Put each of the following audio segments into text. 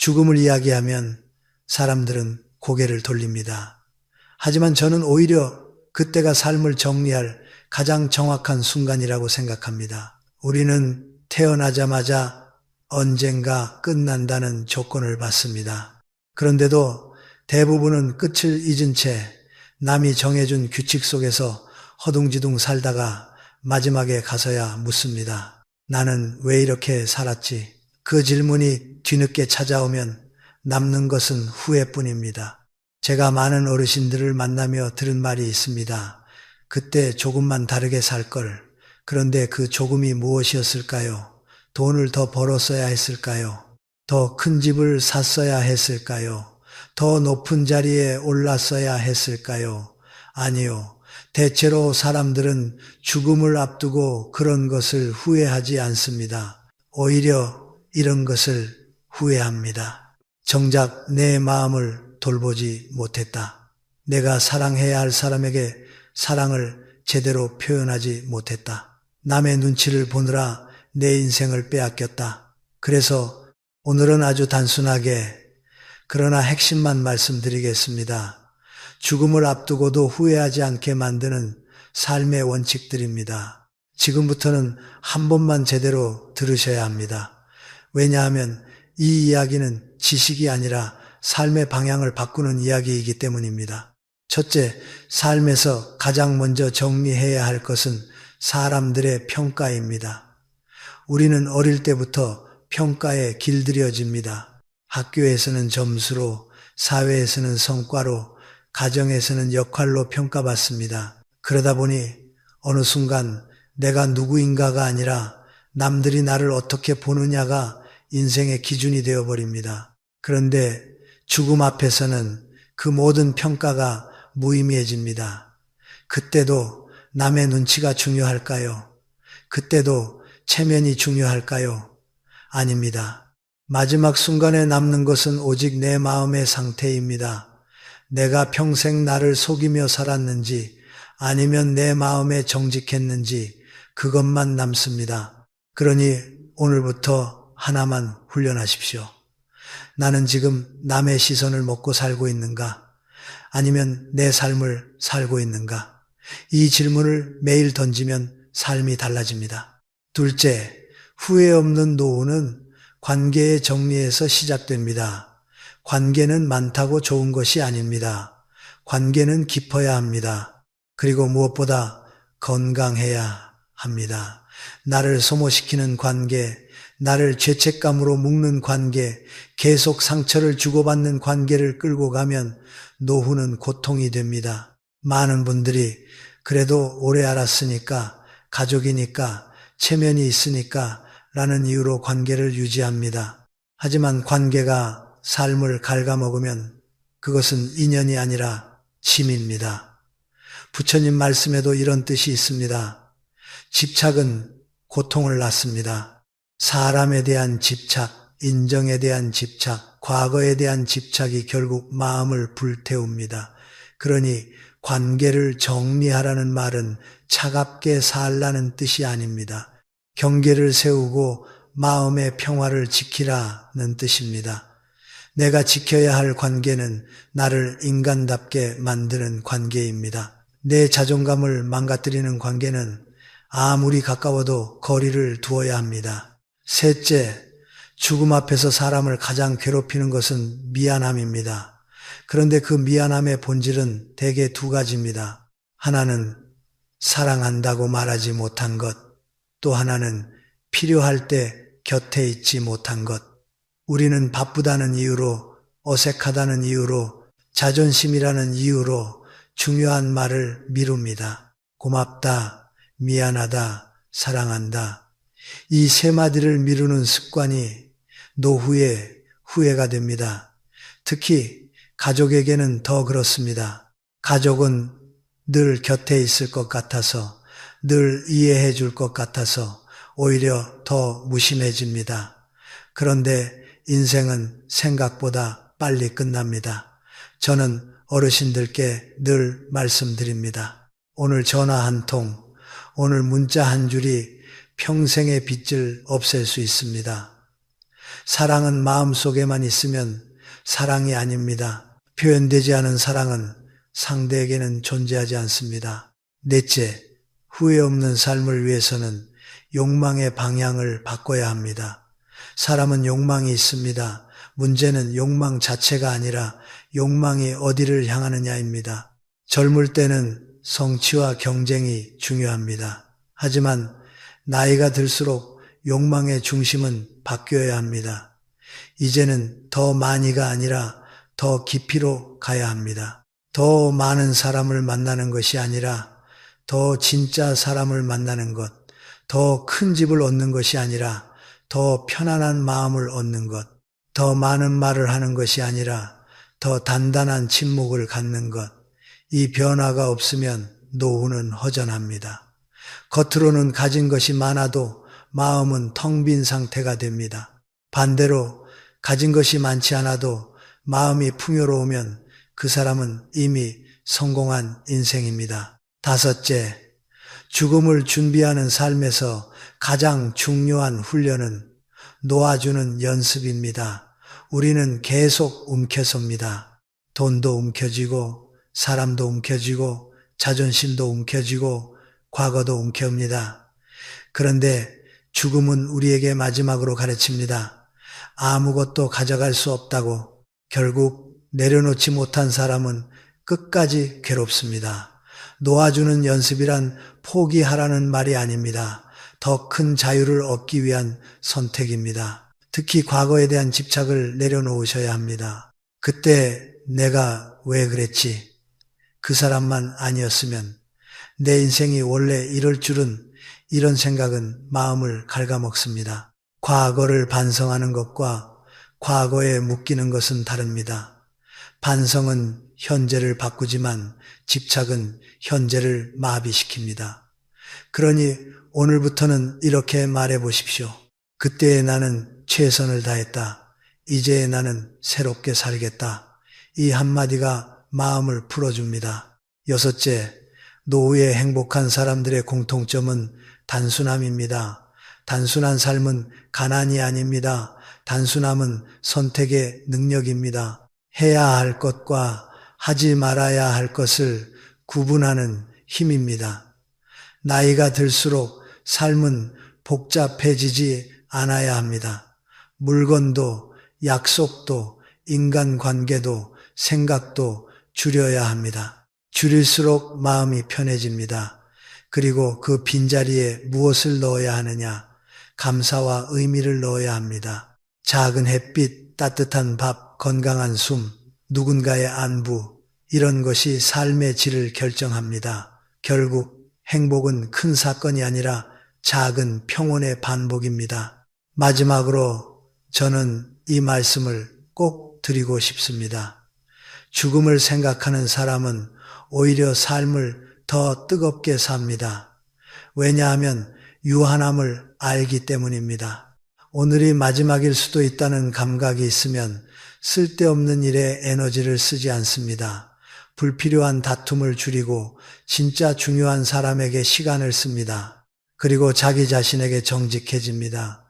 죽음을 이야기하면 사람들은 고개를 돌립니다. 하지만 저는 오히려 그때가 삶을 정리할 가장 정확한 순간이라고 생각합니다. 우리는 태어나자마자 언젠가 끝난다는 조건을 받습니다. 그런데도 대부분은 끝을 잊은 채 남이 정해준 규칙 속에서 허둥지둥 살다가 마지막에 가서야 묻습니다. 나는 왜 이렇게 살았지? 그 질문이 뒤늦게 찾아오면 남는 것은 후회뿐입니다. 제가 많은 어르신들을 만나며 들은 말이 있습니다. 그때 조금만 다르게 살 걸. 그런데 그 조금이 무엇이었을까요? 돈을 더 벌었어야 했을까요? 더 큰 집을 샀어야 했을까요? 더 높은 자리에 올랐어야 했을까요? 아니요. 대체로 사람들은 죽음을 앞두고 그런 것을 후회하지 않습니다. 오히려 이런 것을 후회합니다. 정작 내 마음을 돌보지 못했다. 내가 사랑해야 할 사람에게 사랑을 제대로 표현하지 못했다. 남의 눈치를 보느라 내 인생을 빼앗겼다. 그래서 오늘은 아주 단순하게 그러나 핵심만 말씀드리겠습니다. 죽음을 앞두고도 후회하지 않게 만드는 삶의 원칙들입니다. 지금부터는 한 번만 제대로 들으셔야 합니다. 왜냐하면 이 이야기는 지식이 아니라 삶의 방향을 바꾸는 이야기이기 때문입니다. 첫째, 삶에서 가장 먼저 정리해야 할 것은 사람들의 평가입니다. 우리는 어릴 때부터 평가에 길들여집니다. 학교에서는 점수로, 사회에서는 성과로, 가정에서는 역할로 평가받습니다. 그러다 보니 어느 순간 내가 누구인가가 아니라 남들이 나를 어떻게 보느냐가 인생의 기준이 되어버립니다. 그런데 죽음 앞에서는 그 모든 평가가 무의미해집니다. 그때도 남의 눈치가 중요할까요? 그때도 체면이 중요할까요? 아닙니다. 마지막 순간에 남는 것은 오직 내 마음의 상태입니다. 내가 평생 나를 속이며 살았는지 아니면 내 마음에 정직했는지 그것만 남습니다. 그러니 오늘부터 하나만 훈련하십시오. 나는 지금 남의 시선을 먹고 살고 있는가? 아니면 내 삶을 살고 있는가? 이 질문을 매일 던지면 삶이 달라집니다. 둘째, 후회 없는 노후는 관계의 정리에서 시작됩니다. 관계는 많다고 좋은 것이 아닙니다. 관계는 깊어야 합니다. 그리고 무엇보다 건강해야 합니다. 나를 소모시키는 관계, 나를 죄책감으로 묶는 관계, 계속 상처를 주고받는 관계를 끌고 가면 노후는 고통이 됩니다. 많은 분들이 그래도 오래 알았으니까, 가족이니까, 체면이 있으니까 라는 이유로 관계를 유지합니다. 하지만 관계가 삶을 갉아먹으면 그것은 인연이 아니라 짐입니다. 부처님 말씀에도 이런 뜻이 있습니다. 집착은 고통을 낳습니다. 사람에 대한 집착, 인정에 대한 집착, 과거에 대한 집착이 결국 마음을 불태웁니다. 그러니 관계를 정리하라는 말은 차갑게 살라는 뜻이 아닙니다. 경계를 세우고 마음의 평화를 지키라는 뜻입니다. 내가 지켜야 할 관계는 나를 인간답게 만드는 관계입니다. 내 자존감을 망가뜨리는 관계는 아무리 가까워도 거리를 두어야 합니다. 셋째, 죽음 앞에서 사람을 가장 괴롭히는 것은 미안함입니다. 그런데 그 미안함의 본질은 대개 두 가지입니다. 하나는 사랑한다고 말하지 못한 것, 또 하나는 필요할 때 곁에 있지 못한 것. 우리는 바쁘다는 이유로, 어색하다는 이유로, 자존심이라는 이유로 중요한 말을 미룹니다. 고맙다, 미안하다, 사랑한다. 이 세 마디를 미루는 습관이 노후에 후회가 됩니다. 특히 가족에게는 더 그렇습니다. 가족은 늘 곁에 있을 것 같아서, 늘 이해해 줄 것 같아서 오히려 더 무심해집니다. 그런데 인생은 생각보다 빨리 끝납니다. 저는 어르신들께 늘 말씀드립니다. 오늘 전화 한 통, 오늘 문자 한 줄이 평생의 빚을 없앨 수 있습니다. 사랑은 마음속에만 있으면 사랑이 아닙니다. 표현되지 않은 사랑은 상대에게는 존재하지 않습니다. 넷째, 후회 없는 삶을 위해서는 욕망의 방향을 바꿔야 합니다. 사람은 욕망이 있습니다. 문제는 욕망 자체가 아니라 욕망이 어디를 향하느냐입니다. 젊을 때는 성취와 경쟁이 중요합니다. 하지만 나이가 들수록 욕망의 중심은 바뀌어야 합니다. 이제는 더 많이가 아니라 더 깊이로 가야 합니다. 더 많은 사람을 만나는 것이 아니라 더 진짜 사람을 만나는 것, 더 큰 집을 얻는 것이 아니라 더 편안한 마음을 얻는 것, 더 많은 말을 하는 것이 아니라 더 단단한 침묵을 갖는 것, 이 변화가 없으면 노후는 허전합니다. 겉으로는 가진 것이 많아도 마음은 텅 빈 상태가 됩니다. 반대로 가진 것이 많지 않아도 마음이 풍요로우면 그 사람은 이미 성공한 인생입니다. 다섯째, 죽음을 준비하는 삶에서 가장 중요한 훈련은 놓아주는 연습입니다. 우리는 계속 움켜섭니다. 돈도 움켜쥐고 사람도 움켜쥐고 자존심도 움켜쥐고 과거도 움켜옵니다. 그런데 죽음은 우리에게 마지막으로 가르칩니다. 아무것도 가져갈 수 없다고. 결국 내려놓지 못한 사람은 끝까지 괴롭습니다. 놓아주는 연습이란 포기하라는 말이 아닙니다. 더 큰 자유를 얻기 위한 선택입니다. 특히 과거에 대한 집착을 내려놓으셔야 합니다. 그때 내가 왜 그랬지? 그 사람만 아니었으면, 내 인생이 원래 이럴 줄은, 이런 생각은 마음을 갉아먹습니다. 과거를 반성하는 것과 과거에 묶이는 것은 다릅니다. 반성은 현재를 바꾸지만 집착은 현재를 마비시킵니다. 그러니 오늘부터는 이렇게 말해 보십시오. 그때의 나는 최선을 다했다. 이제의 나는 새롭게 살겠다. 이 한마디가 마음을 풀어줍니다. 여섯째, 노후에 행복한 사람들의 공통점은 단순함입니다. 단순한 삶은 가난이 아닙니다. 단순함은 선택의 능력입니다. 해야 할 것과 하지 말아야 할 것을 구분하는 힘입니다. 나이가 들수록 삶은 복잡해지지 않아야 합니다. 물건도, 약속도, 인간관계도, 생각도 줄여야 합니다. 줄일수록 마음이 편해집니다. 그리고 그 빈자리에 무엇을 넣어야 하느냐? 감사와 의미를 넣어야 합니다. 작은 햇빛, 따뜻한 밥, 건강한 숨, 누군가의 안부, 이런 것이 삶의 질을 결정합니다. 결국 행복은 큰 사건이 아니라 작은 평온의 반복입니다. 마지막으로 저는 이 말씀을 꼭 드리고 싶습니다. 죽음을 생각하는 사람은 오히려 삶을 더 뜨겁게 삽니다. 왜냐하면 유한함을 알기 때문입니다. 오늘이 마지막일 수도 있다는 감각이 있으면 쓸데없는 일에 에너지를 쓰지 않습니다. 불필요한 다툼을 줄이고 진짜 중요한 사람에게 시간을 씁니다. 그리고 자기 자신에게 정직해집니다.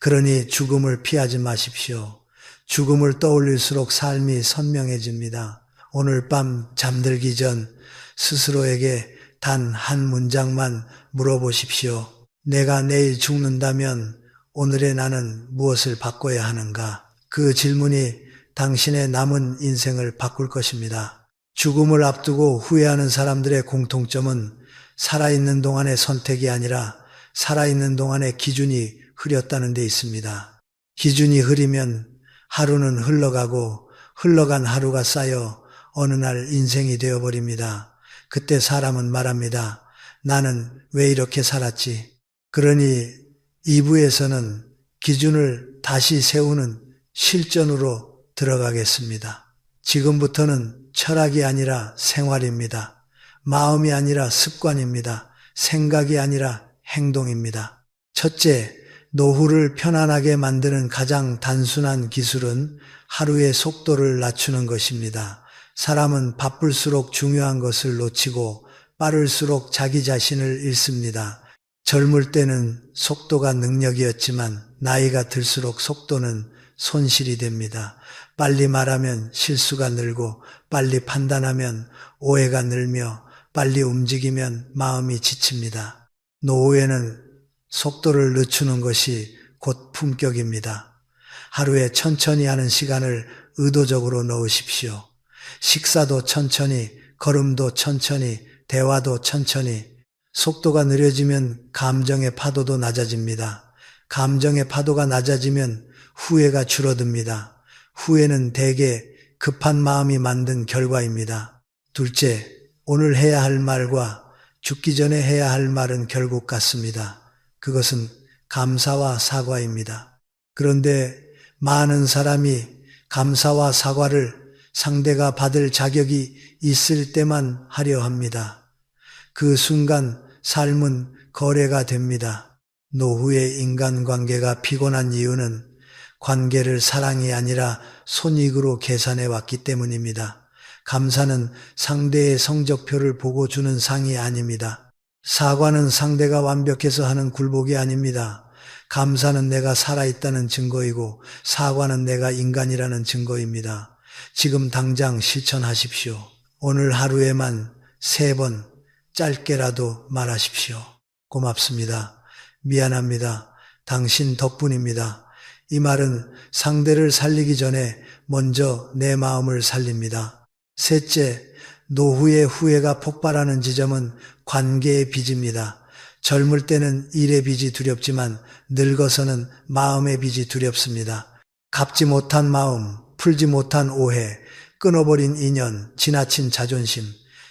그러니 죽음을 피하지 마십시오. 죽음을 떠올릴수록 삶이 선명해집니다. 오늘 밤 잠들기 전 스스로에게 단 한 문장만 물어보십시오. 내가 내일 죽는다면 오늘의 나는 무엇을 바꿔야 하는가? 그 질문이 당신의 남은 인생을 바꿀 것입니다. 죽음을 앞두고 후회하는 사람들의 공통점은 살아있는 동안의 선택이 아니라 살아있는 동안의 기준이 흐렸다는 데 있습니다. 기준이 흐리면 하루는 흘러가고 흘러간 하루가 쌓여 어느 날 인생이 되어버립니다. 그때 사람은 말합니다. 나는 왜 이렇게 살았지? 그러니 2부에서는 기준을 다시 세우는 실전으로 들어가겠습니다. 지금부터는 철학이 아니라 생활입니다. 마음이 아니라 습관입니다. 생각이 아니라 행동입니다. 첫째, 노후를 편안하게 만드는 가장 단순한 기술은 하루의 속도를 낮추는 것입니다. 사람은 바쁠수록 중요한 것을 놓치고 빠를수록 자기 자신을 잃습니다. 젊을 때는 속도가 능력이었지만 나이가 들수록 속도는 손실이 됩니다. 빨리 말하면 실수가 늘고 빨리 판단하면 오해가 늘며 빨리 움직이면 마음이 지칩니다. 노후에는 속도를 늦추는 것이 곧 품격입니다. 하루에 천천히 하는 시간을 의도적으로 넣으십시오. 식사도 천천히, 걸음도 천천히, 대화도 천천히. 속도가 느려지면 감정의 파도도 낮아집니다. 감정의 파도가 낮아지면 후회가 줄어듭니다. 후회는 대개 급한 마음이 만든 결과입니다. 둘째, 오늘 해야 할 말과 죽기 전에 해야 할 말은 결국 같습니다. 그것은 감사와 사과입니다. 그런데 많은 사람이 감사와 사과를 상대가 받을 자격이 있을 때만 하려 합니다. 그 순간 삶은 거래가 됩니다. 노후의 인간관계가 피곤한 이유는 관계를 사랑이 아니라 손익으로 계산해 왔기 때문입니다. 감사는 상대의 성적표를 보고 주는 상이 아닙니다. 사과는 상대가 완벽해서 하는 굴복이 아닙니다. 감사는 내가 살아있다는 증거이고 사과는 내가 인간이라는 증거입니다. 지금 당장 실천하십시오. 오늘 하루에만 3번 짧게라도 말하십시오. 고맙습니다. 미안합니다. 당신 덕분입니다. 이 말은 상대를 살리기 전에 먼저 내 마음을 살립니다. 셋째, 노후의 후회가 폭발하는 지점은 관계의 빚입니다. 젊을 때는 일의 빚이 두렵지만 늙어서는 마음의 빚이 두렵습니다. 갚지 못한 마음, 풀지 못한 오해, 끊어버린 인연, 지나친 자존심.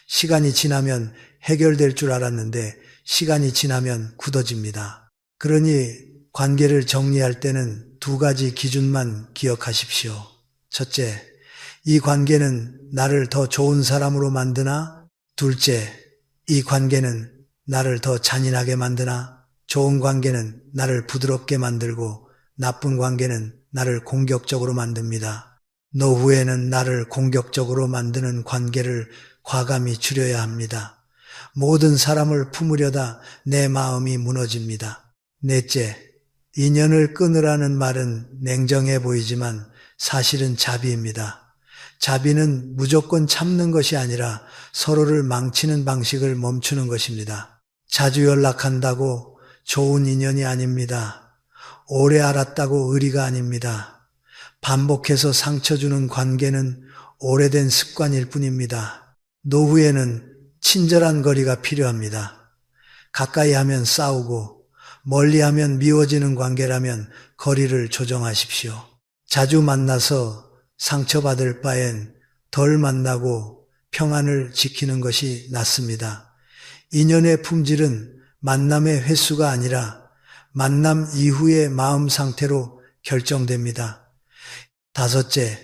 시간이 지나면 해결될 줄 알았는데 시간이 지나면 굳어집니다. 그러니 관계를 정리할 때는 2가지 기준만 기억하십시오. 첫째, 이 관계는 나를 더 좋은 사람으로 만드나? 둘째, 이 관계는 나를 더 잔인하게 만드나? 좋은 관계는 나를 부드럽게 만들고 나쁜 관계는 나를 공격적으로 만듭니다. 노후에는 나를 공격적으로 만드는 관계를 과감히 줄여야 합니다. 모든 사람을 품으려다 내 마음이 무너집니다. 넷째, 인연을 끊으라는 말은 냉정해 보이지만 사실은 자비입니다. 자비는 무조건 참는 것이 아니라 서로를 망치는 방식을 멈추는 것입니다. 자주 연락한다고 좋은 인연이 아닙니다. 오래 알았다고 의리가 아닙니다. 반복해서 상처 주는 관계는 오래된 습관일 뿐입니다. 노후에는 친절한 거리가 필요합니다. 가까이 하면 싸우고 멀리 하면 미워지는 관계라면 거리를 조정하십시오. 자주 만나서 상처받을 바엔 덜 만나고 평안을 지키는 것이 낫습니다. 인연의 품질은 만남의 횟수가 아니라 만남 이후의 마음 상태로 결정됩니다. 다섯째,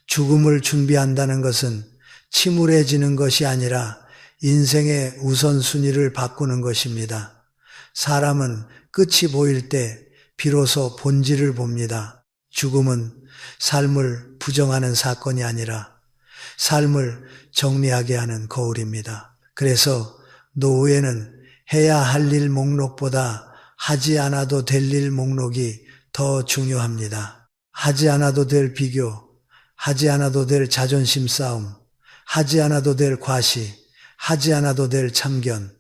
죽음을 준비한다는 것은 침울해지는 것이 아니라 인생의 우선순위를 바꾸는 것입니다. 사람은 끝이 보일 때 비로소 본질을 봅니다. 죽음은 삶을 부정하는 사건이 아니라 삶을 정리하게 하는 거울입니다. 그래서 노후에는 해야 할 일 목록보다 하지 않아도 될 일 목록이 더 중요합니다. 하지 않아도 될 비교, 하지 않아도 될 자존심 싸움, 하지 않아도 될 과시, 하지 않아도 될 참견.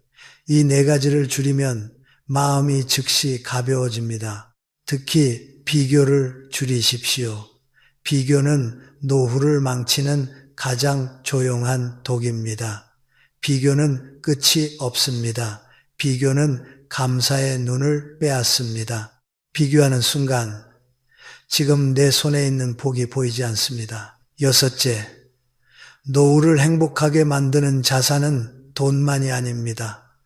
이 4가지를 줄이면 마음이 즉시 가벼워집니다. 특히 비교를 줄이십시오. 비교는 노후를 망치는 가장 조용한 독입니다. 비교는 끝이 없습니다. 비교는 감사의 눈을 빼앗습니다. 비교하는 순간 지금 내 손에 있는 복이 보이지 않습니다. 여섯째, 노후를 행복하게 만드는 자산은 돈만이 아닙니다.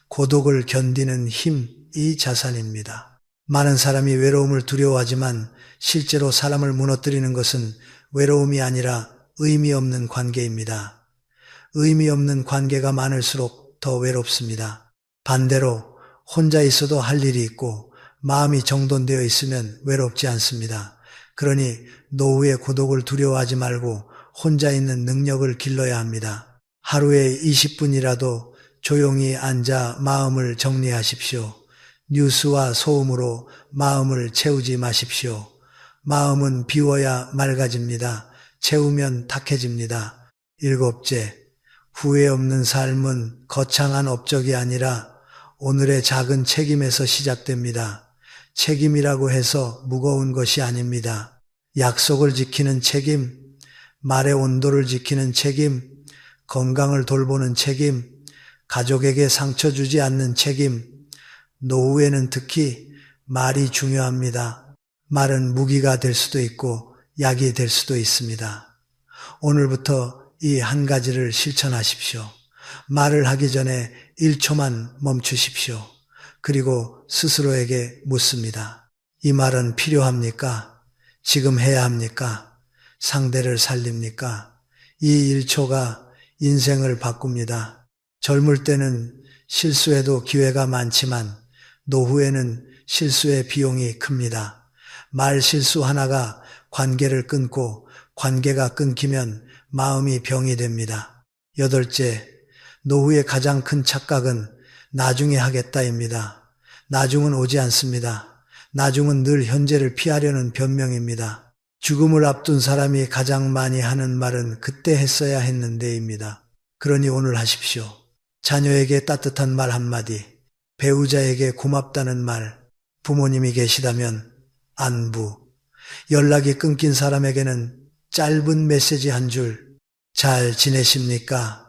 고독을 견디는 힘이 자산입니다. 많은 사람이 외로움을 두려워하지만 실제로 사람을 무너뜨리는 것은 외로움이 아니라 의미 없는 관계입니다. 의미 없는 관계가 많을수록 더 외롭습니다. 반대로 혼자 있어도 할 일이 있고 마음이 정돈되어 있으면 외롭지 않습니다. 그러니 노후의 고독을 두려워하지 말고 혼자 있는 능력을 길러야 합니다. 하루에 20분이라도 조용히 앉아 마음을 정리하십시오. 뉴스와 소음으로 마음을 채우지 마십시오. 마음은 비워야 맑아집니다. 채우면 탁해집니다. 일곱째, 후회 없는 삶은 거창한 업적이 아니라 오늘의 작은 책임에서 시작됩니다. 책임이라고 해서 무거운 것이 아닙니다. 약속을 지키는 책임, 말의 온도를 지키는 책임, 건강을 돌보는 책임, 가족에게 상처 주지 않는 책임, 노후에는 특히 말이 중요합니다. 말은 무기가 될 수도 있고 약이 될 수도 있습니다. 오늘부터 이 한 가지를 실천하십시오. 말을 하기 전에 1초만 멈추십시오. 그리고 스스로에게 묻습니다. 이 말은 필요합니까? 지금 해야 합니까? 상대를 살립니까? 이 1초가 인생을 바꿉니다. 젊을 때는 실수해도 기회가 많지만 노후에는 실수의 비용이 큽니다. 말 실수 하나가 관계를 끊고 관계가 끊기면 마음이 병이 됩니다. 여덟째, 노후의 가장 큰 착각은 나중에 하겠다입니다. 나중은 오지 않습니다. 나중은 늘 현재를 피하려는 변명입니다. 죽음을 앞둔 사람이 가장 많이 하는 말은 그때 했어야 했는데입니다. 그러니 오늘 하십시오. 자녀에게 따뜻한 말 한마디, 배우자에게 고맙다는 말, 부모님이 계시다면 안부, 연락이 끊긴 사람에게는 짧은 메시지 한 줄, 잘 지내십니까?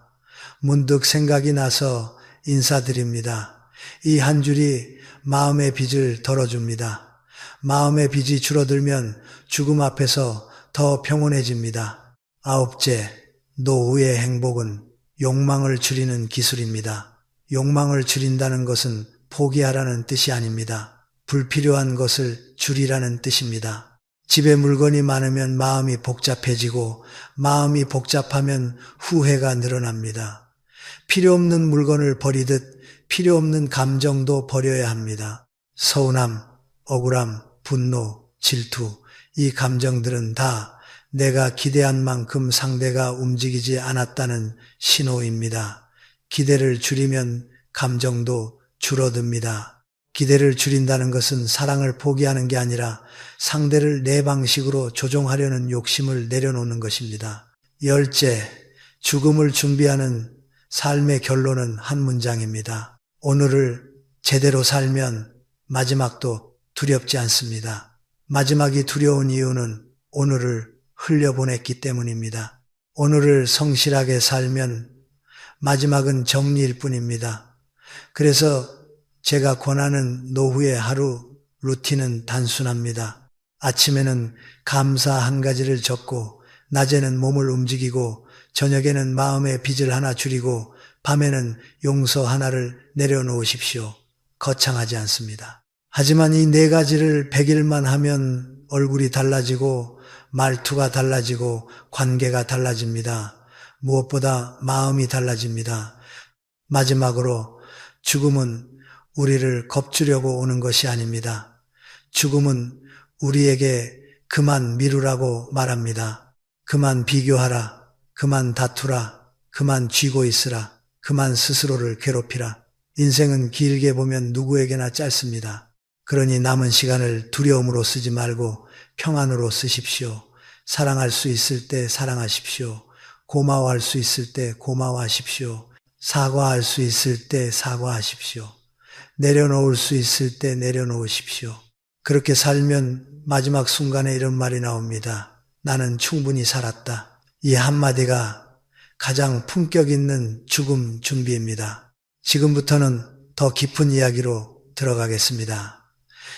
문득 생각이 나서 인사드립니다. 이 한 줄이 마음의 빚을 덜어줍니다. 마음의 빚이 줄어들면 죽음 앞에서 더 평온해집니다. 아홉째, 노후의 행복은 욕망을 줄이는 기술입니다. 욕망을 줄인다는 것은 포기하라는 뜻이 아닙니다. 불필요한 것을 줄이라는 뜻입니다. 집에 물건이 많으면 마음이 복잡해지고 마음이 복잡하면 후회가 늘어납니다. 필요 없는 물건을 버리듯 필요 없는 감정도 버려야 합니다. 서운함, 억울함, 분노, 질투, 이 감정들은 다 내가 기대한 만큼 상대가 움직이지 않았다는 신호입니다. 기대를 줄이면 감정도 줄어듭니다. 기대를 줄인다는 것은 사랑을 포기하는 게 아니라 상대를 내 방식으로 조종하려는 욕심을 내려놓는 것입니다. 열째, 죽음을 준비하는 삶의 결론은 한 문장입니다. 오늘을 제대로 살면 마지막도 두렵지 않습니다. 마지막이 두려운 이유는 오늘을 흘려보냈기 때문입니다. 오늘을 성실하게 살면 마지막은 정리일 뿐입니다. 그래서 제가 권하는 노후의 하루 루틴은 단순합니다. 아침에는 감사 한 가지를 적고 낮에는 몸을 움직이고 저녁에는 마음의 빚을 하나 줄이고 밤에는 용서 하나를 내려놓으십시오. 거창하지 않습니다. 하지만 이 네 가지를 100일만 하면 얼굴이 달라지고 말투가 달라지고 관계가 달라집니다. 무엇보다 마음이 달라집니다. 마지막으로 죽음은 우리를 겁주려고 오는 것이 아닙니다. 죽음은 우리에게 그만 미루라고 말합니다. 그만 비교하라. 그만 다투라. 그만 쥐고 있으라. 그만 스스로를 괴롭히라. 인생은 길게 보면 누구에게나 짧습니다. 그러니 남은 시간을 두려움으로 쓰지 말고 평안으로 쓰십시오. 사랑할 수 있을 때 사랑하십시오. 고마워할 수 있을 때 고마워하십시오. 사과할 수 있을 때 사과하십시오. 내려놓을 수 있을 때 내려놓으십시오. 그렇게 살면 마지막 순간에 이런 말이 나옵니다. 나는 충분히 살았다. 이 한마디가 가장 품격 있는 죽음 준비입니다. 지금부터는 더 깊은 이야기로 들어가겠습니다.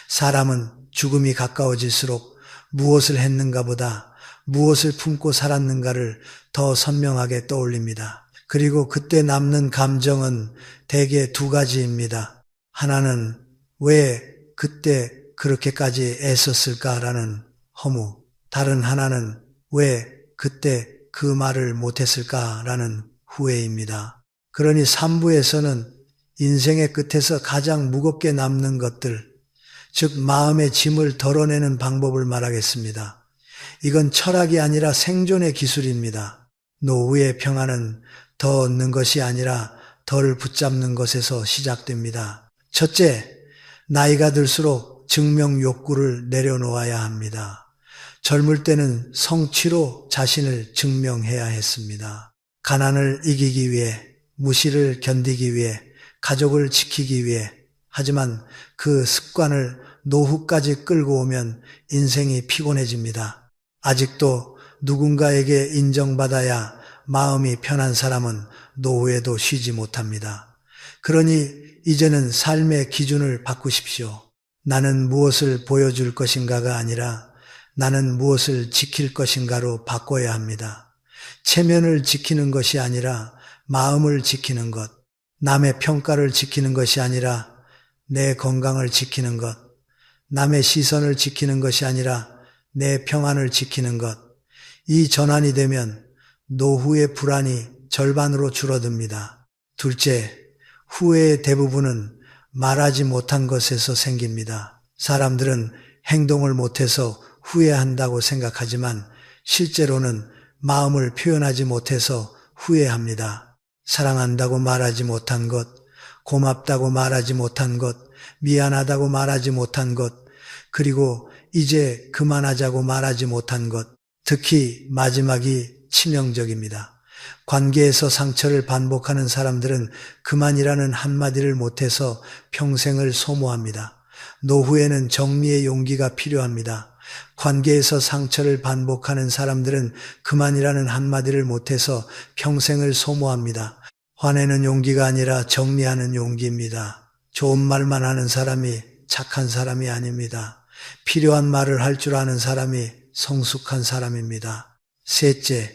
사람은 죽음이 가까워질수록 무엇을 했는가 보다 무엇을 품고 살았는가를 더 선명하게 떠올립니다. 그리고 그때 남는 감정은 대개 두 가지입니다. 하나는 왜 그때 그렇게까지 애썼을까라는 허무, 다른 하나는 왜 그때 그 말을 못했을까라는 후회입니다. 그러니 3부에서는 인생의 끝에서 가장 무겁게 남는 것들, 즉 마음의 짐을 덜어내는 방법을 말하겠습니다. 이건 철학이 아니라 생존의 기술입니다. 노후의 평안은 더 얻는 것이 아니라 덜 붙잡는 것에서 시작됩니다. 첫째, 나이가 들수록 증명 욕구를 내려놓아야 합니다. 젊을 때는 성취로 자신을 증명해야 했습니다. 가난을 이기기 위해, 무시를 견디기 위해, 가족을 지키기 위해. 하지만 그 습관을 노후까지 끌고 오면 인생이 피곤해집니다. 아직도 누군가에게 인정받아야 마음이 편한 사람은 노후에도 쉬지 못합니다. 그러니 이제는 삶의 기준을 바꾸십시오. 나는 무엇을 보여줄 것인가가 아니라 나는 무엇을 지킬 것인가로 바꿔야 합니다. 체면을 지키는 것이 아니라 마음을 지키는 것, 남의 평가를 지키는 것이 아니라 내 건강을 지키는 것, 남의 시선을 지키는 것이 아니라 내 평안을 지키는 것, 이 전환이 되면 노후의 불안이 절반으로 줄어듭니다. 둘째, 후회의 대부분은 말하지 못한 것에서 생깁니다. 사람들은 행동을 못해서 후회한다고 생각하지만 실제로는 마음을 표현하지 못해서 후회합니다. 사랑한다고 말하지 못한 것, 고맙다고 말하지 못한 것, 미안하다고 말하지 못한 것, 그리고 이제 그만하자고 말하지 못한 것, 특히 마지막이 치명적입니다. 관계에서 상처를 반복하는 사람들은 그만이라는 한마디를 못해서 평생을 소모합니다. 노후에는 정리의 용기가 필요합니다. 관계에서 상처를 반복하는 사람들은 그만이라는 한마디를 못해서 평생을 소모합니다. 화내는 용기가 아니라 정리하는 용기입니다. 좋은 말만 하는 사람이 착한 사람이 아닙니다. 필요한 말을 할 줄 아는 사람이 성숙한 사람입니다. 셋째,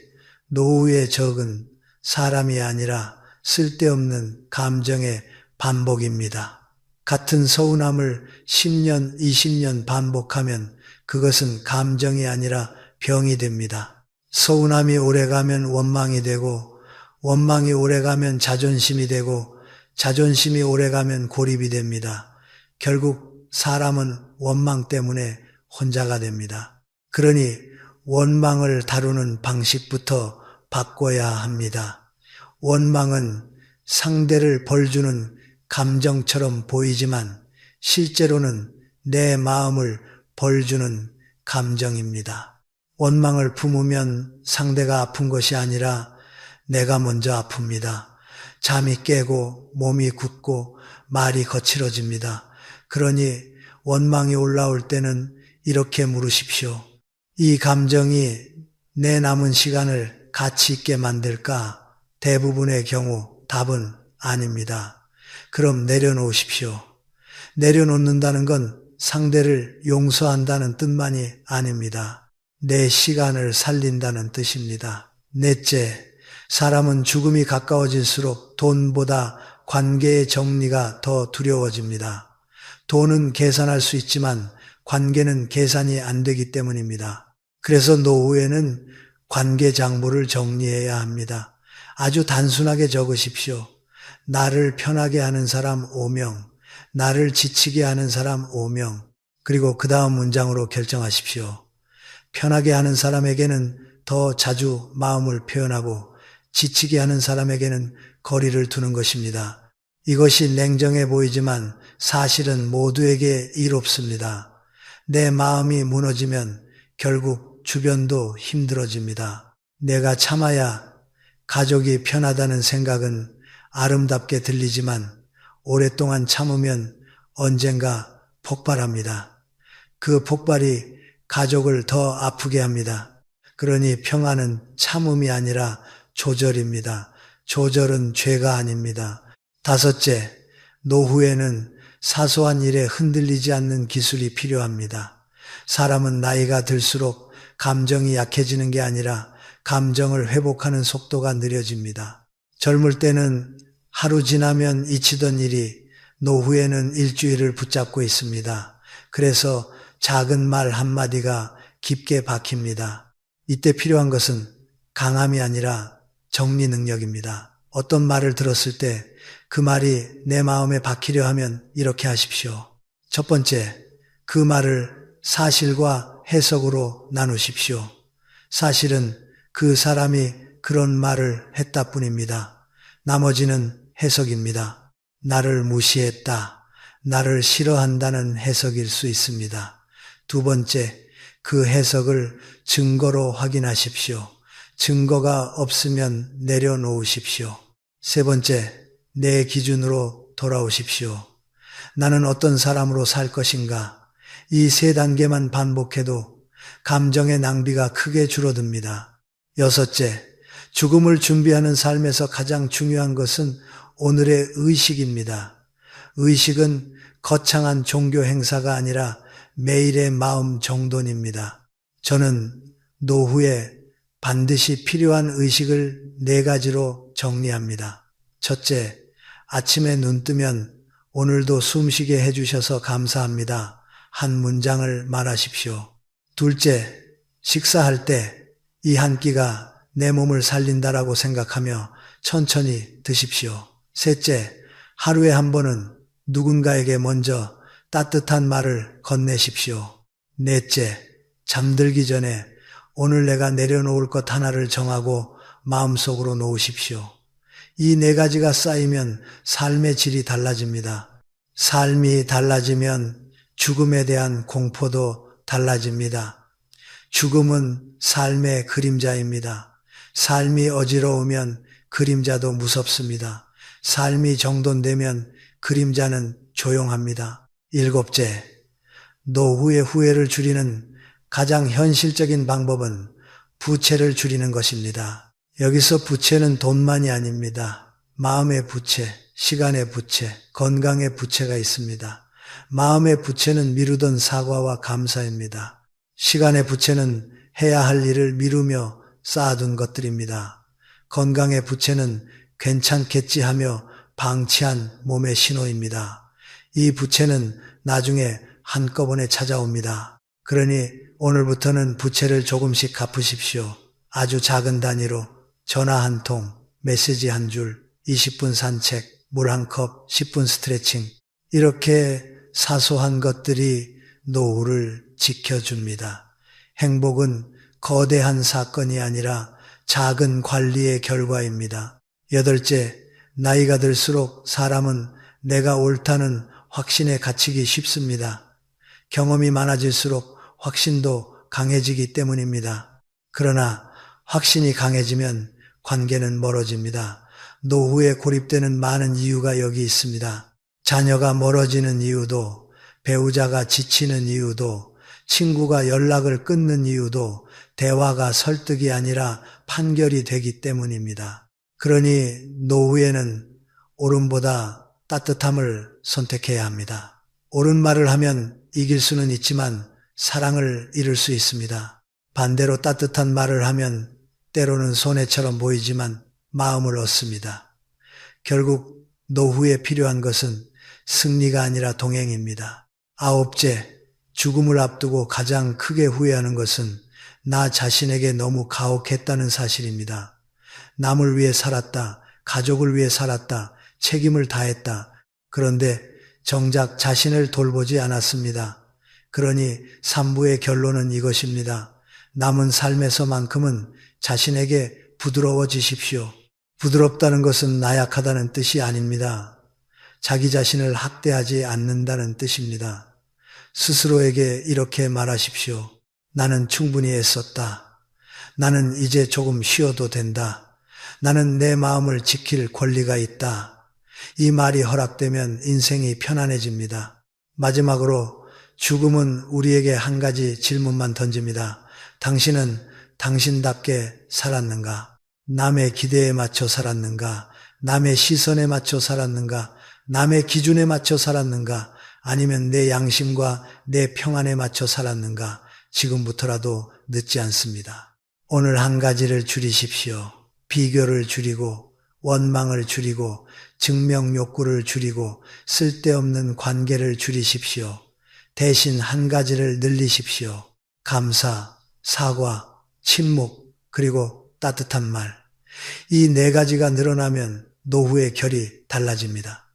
노후의 적은 사람이 아니라 쓸데없는 감정의 반복입니다. 같은 서운함을 10년, 20년 반복하면 그것은 감정이 아니라 병이 됩니다. 서운함이 오래가면 원망이 되고, 원망이 오래가면 자존심이 되고, 자존심이 오래가면 고립이 됩니다. 결국 사람은 원망 때문에 혼자가 됩니다. 그러니 원망을 다루는 방식부터 바꿔야 합니다. 원망은 상대를 벌주는 감정처럼 보이지만 실제로는 내 마음을 벌주는 감정입니다. 원망을 품으면 상대가 아픈 것이 아니라 내가 먼저 아픕니다. 잠이 깨고 몸이 굳고 말이 거칠어집니다. 그러니 원망이 올라올 때는 이렇게 물으십시오. 이 감정이 내 남은 시간을 가치 있게 만들까? 대부분의 경우 답은 아닙니다. 그럼 내려놓으십시오. 내려놓는다는 건 상대를 용서한다는 뜻만이 아닙니다. 내 시간을 살린다는 뜻입니다. 넷째, 사람은 죽음이 가까워질수록 돈보다 관계의 정리가 더 두려워집니다. 돈은 계산할 수 있지만 관계는 계산이 안 되기 때문입니다. 그래서 노후에는 관계 장부를 정리해야 합니다. 아주 단순하게 적으십시오. 나를 편하게 하는 사람 5명, 나를 지치게 하는 사람 5명, 그리고 그 다음 문장으로 결정하십시오. 편하게 하는 사람에게는 더 자주 마음을 표현하고 지치게 하는 사람에게는 거리를 두는 것입니다. 이것이 냉정해 보이지만 사실은 모두에게 이롭습니다. 내 마음이 무너지면 결국 주변도 힘들어집니다. 내가 참아야 가족이 편하다는 생각은 아름답게 들리지만 오랫동안 참으면 언젠가 폭발합니다. 그 폭발이 가족을 더 아프게 합니다. 그러니 평안은 참음이 아니라 조절입니다. 조절은 죄가 아닙니다. 다섯째, 노후에는 사소한 일에 흔들리지 않는 기술이 필요합니다. 사람은 나이가 들수록 감정이 약해지는 게 아니라 감정을 회복하는 속도가 느려집니다. 젊을 때는 하루 지나면 잊히던 일이 노후에는 일주일을 붙잡고 있습니다. 그래서 작은 말 한마디가 깊게 박힙니다. 이때 필요한 것은 강함이 아니라 정리 능력입니다. 어떤 말을 들었을 때 그 말이 내 마음에 박히려 하면 이렇게 하십시오. 첫 번째, 그 말을 사실과 해석으로 나누십시오. 사실은 그 사람이 그런 말을 했다 뿐입니다. 나머지는 해석입니다. 나를 무시했다. 나를 싫어한다는 해석일 수 있습니다. 두 번째, 그 해석을 증거로 확인하십시오. 증거가 없으면 내려놓으십시오. 세 번째, 내 기준으로 돌아오십시오. 나는 어떤 사람으로 살 것인가? 이 세 단계만 반복해도 감정의 낭비가 크게 줄어듭니다. 여섯째, 죽음을 준비하는 삶에서 가장 중요한 것은 오늘의 의식입니다. 의식은 거창한 종교 행사가 아니라 매일의 마음 정돈입니다. 저는 노후에 반드시 필요한 의식을 네 가지로 정리합니다. 첫째, 아침에 눈 뜨면 오늘도 숨쉬게 해주셔서 감사합니다. 한 문장을 말하십시오. 둘째, 식사할 때 이 한 끼가 내 몸을 살린다라고 생각하며 천천히 드십시오. 셋째, 하루에 한 번은 누군가에게 먼저 따뜻한 말을 건네십시오. 넷째, 잠들기 전에 오늘 내가 내려놓을 것 하나를 정하고 마음속으로 놓으십시오. 이 네 가지가 쌓이면 삶의 질이 달라집니다. 삶이 달라지면 죽음에 대한 공포도 달라집니다. 죽음은 삶의 그림자입니다. 삶이 어지러우면 그림자도 무섭습니다. 삶이 정돈되면 그림자는 조용합니다. 일곱째, 노후의 후회를 줄이는 가장 현실적인 방법은 부채를 줄이는 것입니다. 여기서 부채는 돈만이 아닙니다. 마음의 부채, 시간의 부채, 건강의 부채가 있습니다. 마음의 부채는 미루던 사과와 감사입니다. 시간의 부채는 해야 할 일을 미루며 쌓아둔 것들입니다. 건강의 부채는 괜찮겠지 하며 방치한 몸의 신호입니다. 이 부채는 나중에 한꺼번에 찾아옵니다. 그러니 오늘부터는 부채를 조금씩 갚으십시오. 아주 작은 단위로 전화 한 통, 메시지 한 줄, 20분 산책, 물 한 컵, 10분 스트레칭. 이렇게 사소한 것들이 노후를 지켜줍니다. 행복은 거대한 사건이 아니라 작은 관리의 결과입니다. 여덟째, 나이가 들수록 사람은 내가 옳다는 확신에 갇히기 쉽습니다. 경험이 많아질수록 확신도 강해지기 때문입니다. 그러나 확신이 강해지면 관계는 멀어집니다. 노후에 고립되는 많은 이유가 여기 있습니다. 자녀가 멀어지는 이유도, 배우자가 지치는 이유도, 친구가 연락을 끊는 이유도 대화가 설득이 아니라 판결이 되기 때문입니다. 그러니 노후에는 옳음보다 따뜻함을 선택해야 합니다. 옳은 말을 하면 이길 수는 있지만 사랑을 잃을 수 있습니다. 반대로 따뜻한 말을 하면 때로는 손해처럼 보이지만 마음을 얻습니다. 결국 노후에 필요한 것은 승리가 아니라 동행입니다. 아홉째, 죽음을 앞두고 가장 크게 후회하는 것은 나 자신에게 너무 가혹했다는 사실입니다. 남을 위해 살았다, 가족을 위해 살았다, 책임을 다했다. 그런데 정작 자신을 돌보지 않았습니다. 그러니 3부의 결론은 이것입니다. 남은 삶에서만큼은 자신에게 부드러워지십시오. 부드럽다는 것은 나약하다는 뜻이 아닙니다. 자기 자신을 학대하지 않는다는 뜻입니다. 스스로에게 이렇게 말하십시오. 나는 충분히 애썼다. 나는 이제 조금 쉬어도 된다. 나는 내 마음을 지킬 권리가 있다. 이 말이 허락되면 인생이 편안해집니다. 마지막으로 죽음은 우리에게 한 가지 질문만 던집니다. 당신은 당신답게 살았는가? 남의 기대에 맞춰 살았는가? 남의 시선에 맞춰 살았는가? 남의 기준에 맞춰 살았는가? 아니면 내 양심과 내 평안에 맞춰 살았는가? 지금부터라도 늦지 않습니다. 오늘 한 가지를 줄이십시오. 비교를 줄이고 원망을 줄이고 증명 욕구를 줄이고 쓸데없는 관계를 줄이십시오. 대신 한 가지를 늘리십시오. 감사, 사과, 침묵, 그리고 따뜻한 말. 이 네 가지가 늘어나면 노후의 결이 달라집니다.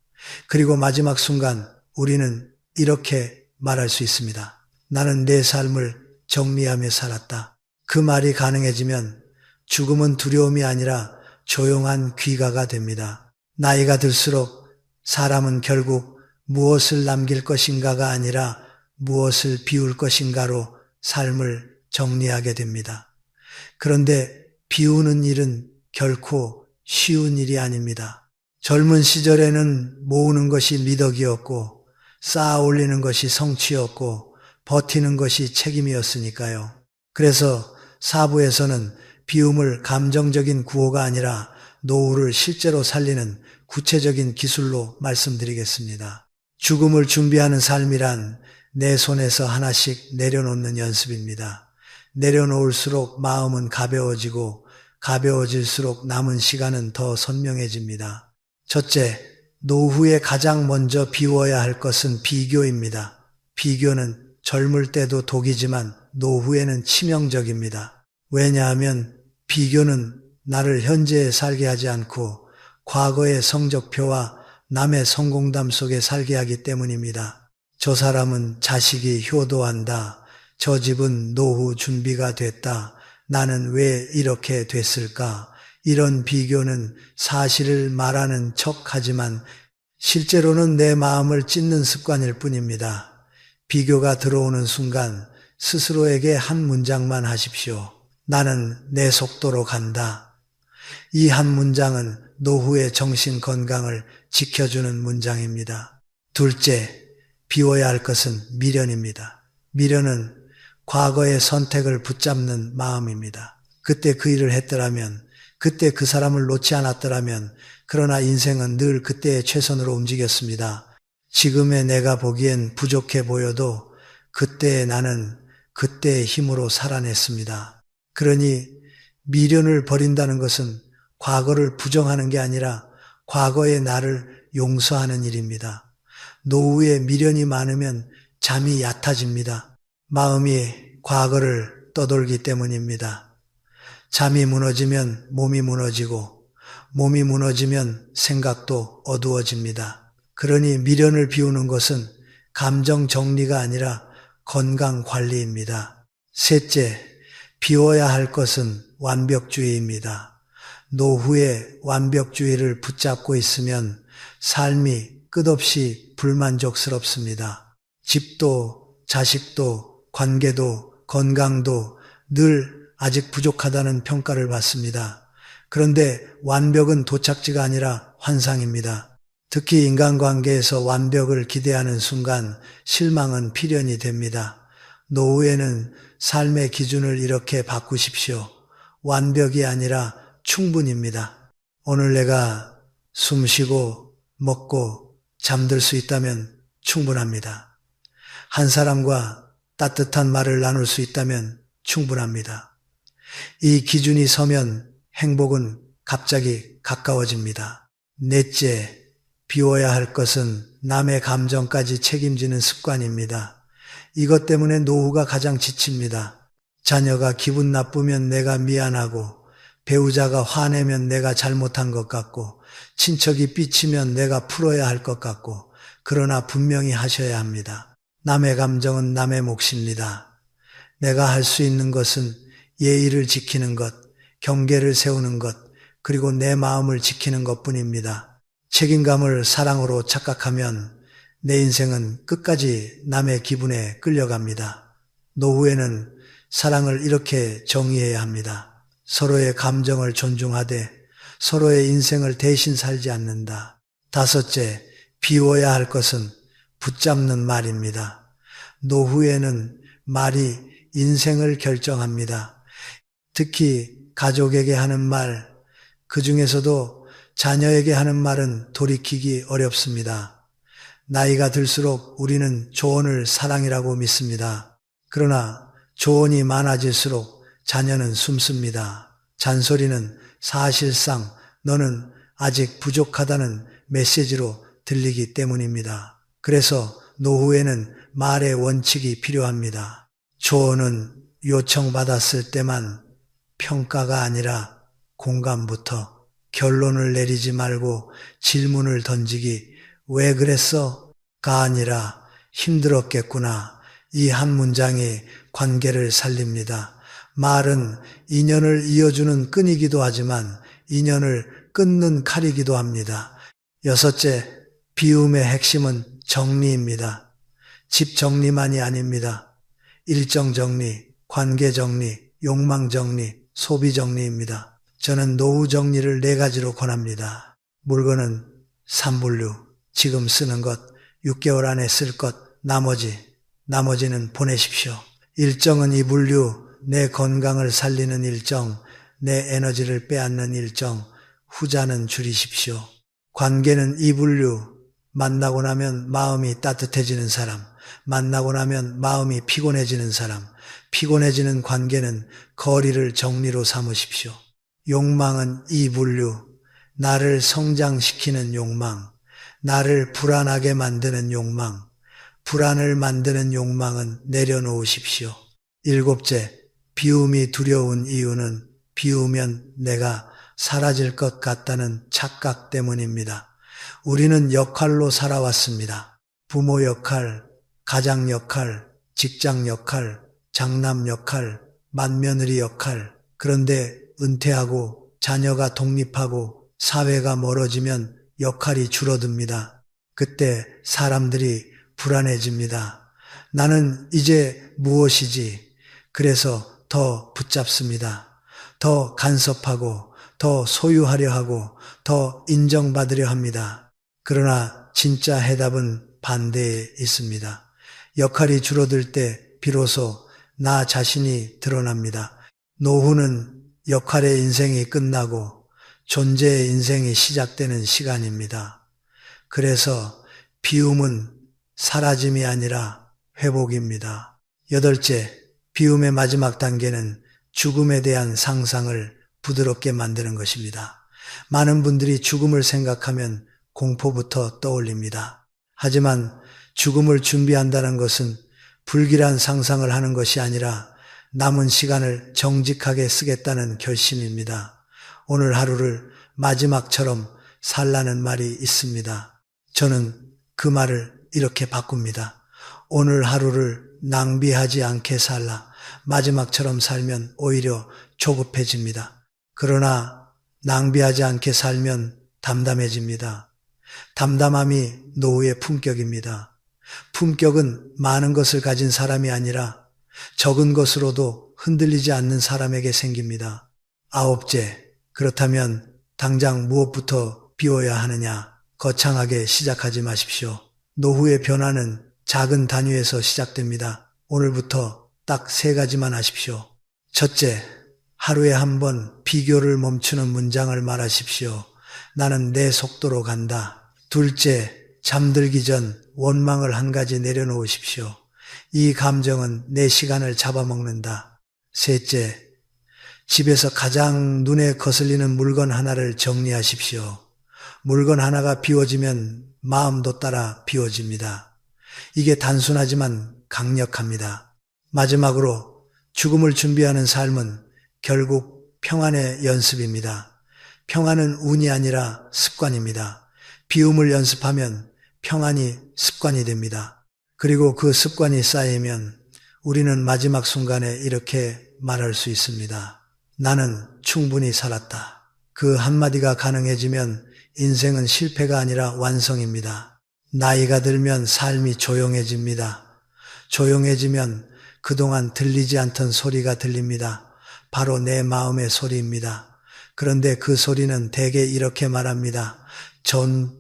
그리고 마지막 순간 우리는 이렇게 말할 수 있습니다. 나는 내 삶을 정리하며 살았다. 그 말이 가능해지면 죽음은 두려움이 아니라 조용한 귀가가 됩니다. 나이가 들수록 사람은 결국 무엇을 남길 것인가가 아니라 무엇을 비울 것인가로 삶을 정리하게 됩니다. 그런데 비우는 일은 결코 쉬운 일이 아닙니다. 젊은 시절에는 모으는 것이 미덕이었고 쌓아 올리는 것이 성취였고 버티는 것이 책임이었으니까요. 그래서 사부에서는 비움을 감정적인 구호가 아니라 노후를 실제로 살리는 구체적인 기술로 말씀드리겠습니다. 죽음을 준비하는 삶이란 내 손에서 하나씩 내려놓는 연습입니다. 내려놓을수록 마음은 가벼워지고 가벼워질수록 남은 시간은 더 선명해집니다. 첫째, 노후에 가장 먼저 비워야 할 것은 비교입니다. 비교는 젊을 때도 독이지만 노후에는 치명적입니다. 왜냐하면 비교는 나를 현재에 살게 하지 않고 과거의 성적표와 남의 성공담 속에 살게 하기 때문입니다. 저 사람은 자식이 효도한다. 저 집은 노후 준비가 됐다. 나는 왜 이렇게 됐을까? 이런 비교는 사실을 말하는 척하지만 실제로는 내 마음을 찢는 습관일 뿐입니다. 비교가 들어오는 순간 스스로에게 한 문장만 하십시오. 나는 내 속도로 간다. 이 한 문장은 노후의 정신 건강을 지켜주는 문장입니다. 둘째, 비워야 할 것은 미련입니다. 미련은 과거의 선택을 붙잡는 마음입니다. 그때 그 일을 했더라면, 그때 그 사람을 놓지 않았더라면, 그러나 인생은 늘 그때의 최선으로 움직였습니다. 지금의 내가 보기엔 부족해 보여도 그때의 나는 그때의 힘으로 살아냈습니다. 그러니 미련을 버린다는 것은 과거를 부정하는 게 아니라 과거의 나를 용서하는 일입니다. 노후에 미련이 많으면 잠이 얕아집니다. 마음이 과거를 떠돌기 때문입니다. 잠이 무너지면 몸이 무너지고 몸이 무너지면 생각도 어두워집니다. 그러니 미련을 비우는 것은 감정 정리가 아니라 건강 관리입니다. 셋째, 비워야 할 것은 완벽주의입니다. 노후에 완벽주의를 붙잡고 있으면 삶이 끝없이 불만족스럽습니다. 집도, 자식도, 관계도, 건강도 늘 아직 부족하다는 평가를 받습니다. 그런데 완벽은 도착지가 아니라 환상입니다. 특히 인간관계에서 완벽을 기대하는 순간 실망은 필연이 됩니다. 노후에는 삶의 기준을 이렇게 바꾸십시오. 완벽이 아니라 충분입니다. 오늘 내가 숨 쉬고 먹고 잠들 수 있다면 충분합니다. 한 사람과 따뜻한 말을 나눌 수 있다면 충분합니다. 이 기준이 서면 행복은 갑자기 가까워집니다. 넷째, 비워야 할 것은 남의 감정까지 책임지는 습관입니다. 이것 때문에 노후가 가장 지칩니다. 자녀가 기분 나쁘면 내가 미안하고 배우자가 화내면 내가 잘못한 것 같고 친척이 삐치면 내가 풀어야 할 것 같고 그러나 분명히 하셔야 합니다. 남의 감정은 남의 몫입니다. 내가 할 수 있는 것은 예의를 지키는 것, 경계를 세우는 것, 그리고 내 마음을 지키는 것뿐입니다. 책임감을 사랑으로 착각하면 내 인생은 끝까지 남의 기분에 끌려갑니다. 노후에는 사랑을 이렇게 정의해야 합니다. 서로의 감정을 존중하되 서로의 인생을 대신 살지 않는다. 다섯째, 비워야 할 것은 붙잡는 말입니다. 노후에는 말이 인생을 결정합니다. 특히 가족에게 하는 말, 그 중에서도 자녀에게 하는 말은 돌이키기 어렵습니다. 나이가 들수록 우리는 조언을 사랑이라고 믿습니다. 그러나 조언이 많아질수록 자녀는 숨습니다. 잔소리는 사실상 너는 아직 부족하다는 메시지로 들리기 때문입니다. 그래서 노후에는 말의 원칙이 필요합니다. 조언은 요청받았을 때만 평가가 아니라 공감부터 결론을 내리지 말고 질문을 던지기 왜 그랬어?가 아니라 힘들었겠구나. 이 한 문장이 관계를 살립니다. 말은 인연을 이어주는 끈이기도 하지만 인연을 끊는 칼이기도 합니다. 여섯째, 비움의 핵심은 정리입니다. 집 정리만이 아닙니다. 일정 정리, 관계 정리, 욕망 정리, 소비 정리입니다. 저는 노후 정리를 4가지로 권합니다. 물건은 3분류, 지금 쓰는 것, 6개월 안에 쓸 것, 나머지는 보내십시오. 일정은 2분류, 내 건강을 살리는 일정, 내 에너지를 빼앗는 일정, 후자는 줄이십시오. 관계는 2분류, 만나고 나면 마음이 따뜻해지는 사람, 만나고 나면 마음이 피곤해지는 사람, 피곤해지는 관계는 거리를 정리로 삼으십시오. 욕망은 2분류, 나를 성장시키는 욕망, 나를 불안하게 만드는 욕망, 불안을 만드는 욕망은 내려놓으십시오. 7째, 비움이 두려운 이유는 비우면 내가 사라질 것 같다는 착각 때문입니다. 우리는 역할로 살아왔습니다. 부모 역할, 가장 역할, 직장 역할, 장남 역할, 맏며느리 역할. 그런데 은퇴하고 자녀가 독립하고 사회가 멀어지면 역할이 줄어듭니다. 그때 사람들이 불안해집니다. 나는 이제 무엇이지? 그래서 더 붙잡습니다. 더 간섭하고 더 소유하려 하고 더 인정받으려 합니다. 그러나 진짜 해답은 반대에 있습니다. 역할이 줄어들 때 비로소 나 자신이 드러납니다. 노후는 역할의 인생이 끝나고 존재의 인생이 시작되는 시간입니다. 그래서 비움은 사라짐이 아니라 회복입니다. 8째, 비움의 마지막 단계는 죽음에 대한 상상을 부드럽게 만드는 것입니다. 많은 분들이 죽음을 생각하면 공포부터 떠올립니다. 하지만 죽음을 준비한다는 것은 불길한 상상을 하는 것이 아니라 남은 시간을 정직하게 쓰겠다는 결심입니다. 오늘 하루를 마지막처럼 살라는 말이 있습니다. 저는 그 말을 이렇게 바꿉니다. 오늘 하루를 낭비하지 않게 살라. 마지막처럼 살면 오히려 조급해집니다. 그러나 낭비하지 않게 살면 담담해집니다. 담담함이 노후의 품격입니다. 품격은 많은 것을 가진 사람이 아니라 적은 것으로도 흔들리지 않는 사람에게 생깁니다. 9째, 그렇다면 당장 무엇부터 비워야 하느냐? 거창하게 시작하지 마십시오. 노후의 변화는 작은 단위에서 시작됩니다. 오늘부터 딱 3가지만 하십시오. 첫째, 하루에 한 번 비교를 멈추는 문장을 말하십시오. 나는 내 속도로 간다. 둘째, 잠들기 전 원망을 1가지 내려놓으십시오. 이 감정은 내 시간을 잡아먹는다. 셋째, 집에서 가장 눈에 거슬리는 물건 하나를 정리하십시오. 물건 하나가 비워지면 마음도 따라 비워집니다. 이게 단순하지만 강력합니다. 마지막으로 죽음을 준비하는 삶은 결국 평안의 연습입니다. 평안은 운이 아니라 습관입니다. 비움을 연습하면 평안이 습관이 됩니다. 그리고 그 습관이 쌓이면 우리는 마지막 순간에 이렇게 말할 수 있습니다. 나는 충분히 살았다. 그 한마디가 가능해지면 인생은 실패가 아니라 완성입니다. 나이가 들면 삶이 조용해집니다. 조용해지면 그동안 들리지 않던 소리가 들립니다. 바로 내 마음의 소리입니다. 그런데 그 소리는 대개 이렇게 말합니다. 존,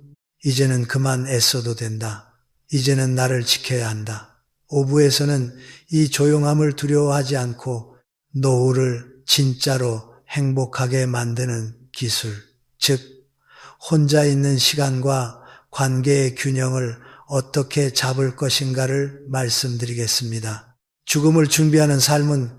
이제는 그만 애써도 된다. 이제는 나를 지켜야 한다. 오부에서는 이 조용함을 두려워하지 않고 노후를 진짜로 행복하게 만드는 기술, 즉 혼자 있는 시간과 관계의 균형을 어떻게 잡을 것인가를 말씀드리겠습니다. 죽음을 준비하는 삶은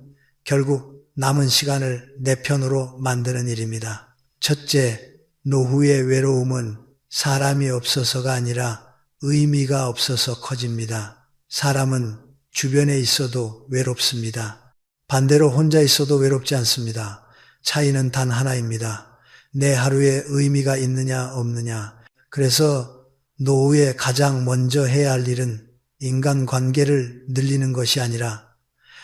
결국 남은 시간을 내 편으로 만드는 일입니다. 첫째, 노후의 외로움은 사람이 없어서가 아니라 의미가 없어서 커집니다. 사람은 주변에 있어도 외롭습니다. 반대로 혼자 있어도 외롭지 않습니다. 차이는 단 하나입니다. 내 하루에 의미가 있느냐 없느냐. 그래서 노후에 가장 먼저 해야 할 일은 인간관계를 늘리는 것이 아니라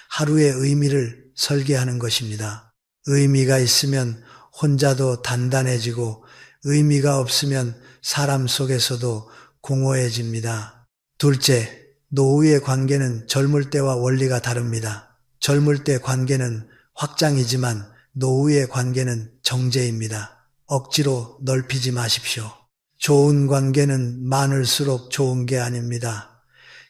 하루의 의미를 설계하는 것입니다. 의미가 있으면 혼자도 단단해지고 의미가 없으면 사람 속에서도 공허해집니다. 둘째, 노후의 관계는 젊을 때와 원리가 다릅니다. 젊을 때 관계는 확장이지만 노후의 관계는 정제입니다. 억지로 넓히지 마십시오. 좋은 관계는 많을수록 좋은 게 아닙니다.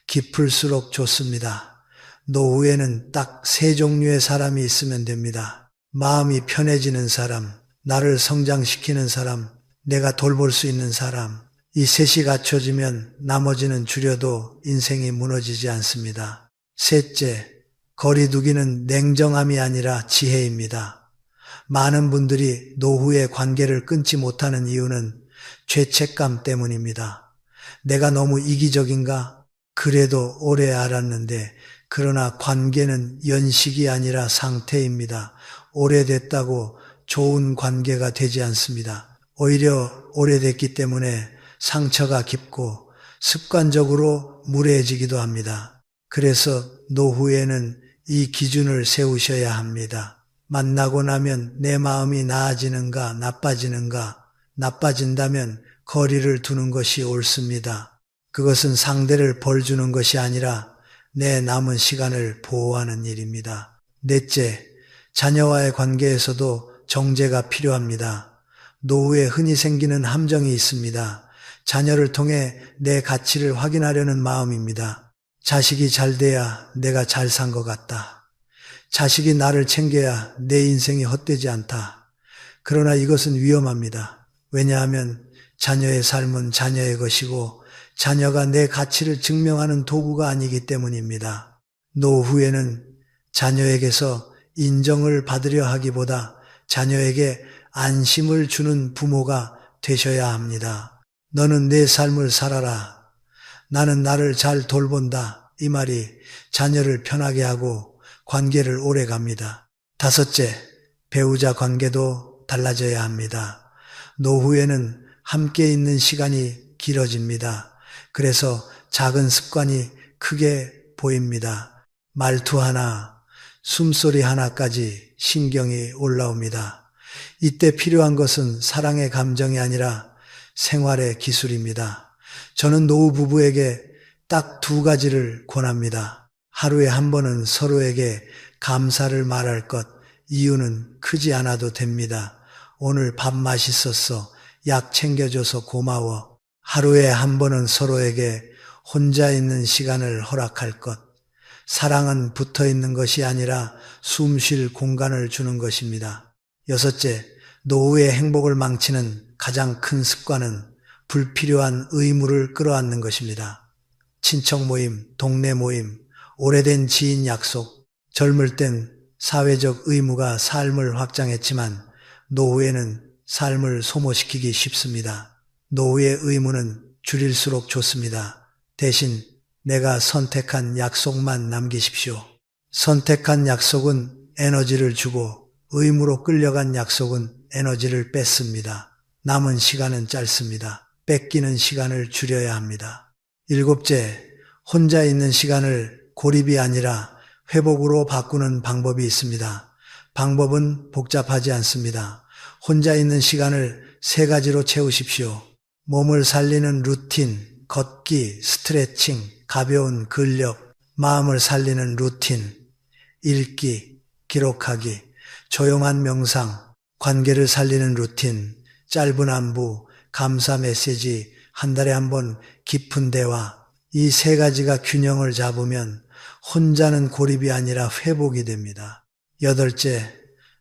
깊을수록 좋습니다. 노후에는 딱 세 종류의 사람이 있으면 됩니다. 마음이 편해지는 사람, 나를 성장시키는 사람, 내가 돌볼 수 있는 사람. 이 셋이 갖춰지면 나머지는 줄여도 인생이 무너지지 않습니다. 셋째, 거리두기는 냉정함이 아니라 지혜입니다. 많은 분들이 노후의 관계를 끊지 못하는 이유는 죄책감 때문입니다. 내가 너무 이기적인가? 그래도 오래 알았는데, 그러나 관계는 연식이 아니라 상태입니다. 오래됐다고 좋은 관계가 되지 않습니다. 오히려 오래됐기 때문에 상처가 깊고 습관적으로 무례해지기도 합니다. 그래서 노후에는 이 기준을 세우셔야 합니다. 만나고 나면 내 마음이 나아지는가, 나빠지는가, 나빠진다면 거리를 두는 것이 옳습니다. 그것은 상대를 벌 주는 것이 아니라 내 남은 시간을 보호하는 일입니다. 넷째, 자녀와의 관계에서도 정제가 필요합니다. 노후에 흔히 생기는 함정이 있습니다. 자녀를 통해 내 가치를 확인하려는 마음입니다. 자식이 잘 돼야 내가 잘 산 것 같다. 자식이 나를 챙겨야 내 인생이 헛되지 않다. 그러나 이것은 위험합니다. 왜냐하면 자녀의 삶은 자녀의 것이고 자녀가 내 가치를 증명하는 도구가 아니기 때문입니다. 노후에는 자녀에게서 인정을 받으려 하기보다 자녀에게 안심을 주는 부모가 되셔야 합니다. 너는 내 삶을 살아라. 나는 나를 잘 돌본다. 이 말이 자녀를 편하게 하고 관계를 오래 갑니다. 다섯째, 배우자 관계도 달라져야 합니다. 노후에는 함께 있는 시간이 길어집니다. 그래서 작은 습관이 크게 보입니다. 말투 하나, 숨소리 하나까지 신경이 올라옵니다. 이때 필요한 것은 사랑의 감정이 아니라 생활의 기술입니다. 저는 노후 부부에게 딱 두 가지를 권합니다. 하루에 한 번은 서로에게 감사를 말할 것, 이유는 크지 않아도 됩니다. 오늘 밥 맛있었어. 약 챙겨줘서 고마워. 하루에 한 번은 서로에게 혼자 있는 시간을 허락할 것. 사랑은 붙어 있는 것이 아니라 숨 쉴 공간을 주는 것입니다. 여섯째, 노후의 행복을 망치는 가장 큰 습관은 불필요한 의무를 끌어안는 것입니다. 친척 모임, 동네 모임, 오래된 지인 약속, 젊을 땐 사회적 의무가 삶을 확장했지만 노후에는 삶을 소모시키기 쉽습니다. 노후의 의무는 줄일수록 좋습니다. 대신 내가 선택한 약속만 남기십시오. 선택한 약속은 에너지를 주고 의무로 끌려간 약속은 에너지를 뺏습니다. 남은 시간은 짧습니다. 뺏기는 시간을 줄여야 합니다. 일곱째, 혼자 있는 시간을 고립이 아니라 회복으로 바꾸는 방법이 있습니다. 방법은 복잡하지 않습니다. 혼자 있는 시간을 세 가지로 채우십시오. 몸을 살리는 루틴, 걷기, 스트레칭, 가벼운 근력, 마음을 살리는 루틴, 읽기, 기록하기, 조용한 명상, 관계를 살리는 루틴, 짧은 안부, 감사 메시지, 한 달에 한 번 깊은 대화, 이 세 가지가 균형을 잡으면 혼자는 고립이 아니라 회복이 됩니다. 여덟째,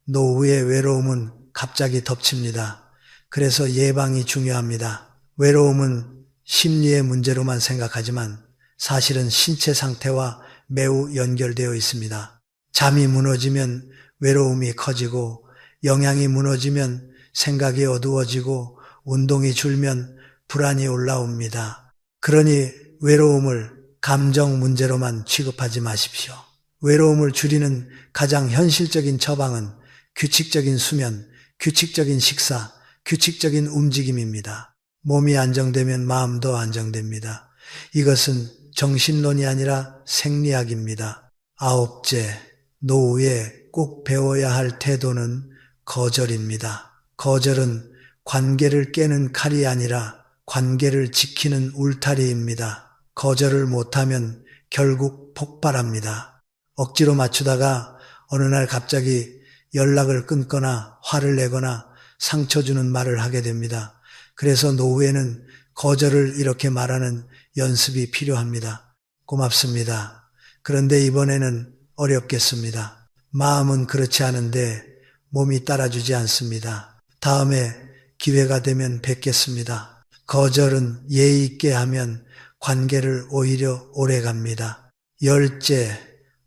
노후의 외로움은 갑자기 덮칩니다. 그래서 예방이 중요합니다. 외로움은 심리의 문제로만 생각하지만 사실은 신체 상태와 매우 연결되어 있습니다. 잠이 무너지면 외로움이 커지고, 영양이 무너지면 생각이 어두워지고, 운동이 줄면 불안이 올라옵니다. 그러니 외로움을 감정 문제로만 취급하지 마십시오. 외로움을 줄이는 가장 현실적인 처방은 규칙적인 수면, 규칙적인 식사, 규칙적인 움직임입니다. 몸이 안정되면 마음도 안정됩니다. 이것은 정신론이 아니라 생리학입니다. 아홉째, 노후에 꼭 배워야 할 태도는 거절입니다. 거절은 관계를 깨는 칼이 아니라 관계를 지키는 울타리입니다. 거절을 못하면 결국 폭발합니다. 억지로 맞추다가 어느 날 갑자기 연락을 끊거나 화를 내거나 상처 주는 말을 하게 됩니다. 그래서 노후에는 거절을 이렇게 말하는 연습이 필요합니다. 고맙습니다. 그런데 이번에는 어렵겠습니다. 마음은 그렇지 않은데 몸이 따라주지 않습니다. 다음에 기회가 되면 뵙겠습니다. 거절은 예의 있게 하면 관계를 오히려 오래 갑니다. 열째,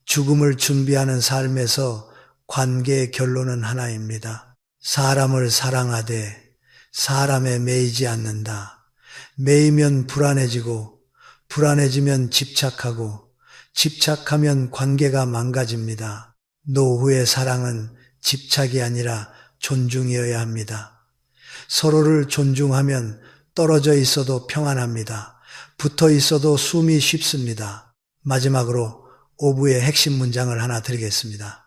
죽음을 준비하는 삶에서 관계의 결론은 하나입니다. 사람을 사랑하되 사람에 매이지 않는다. 매이면 불안해지고 불안해지면 집착하고 집착하면 관계가 망가집니다. 노후의 사랑은 집착이 아니라 존중이어야 합니다. 서로를 존중하면 떨어져 있어도 평안합니다. 붙어 있어도 숨이 쉽습니다. 마지막으로 5부의 핵심 문장을 하나 드리겠습니다.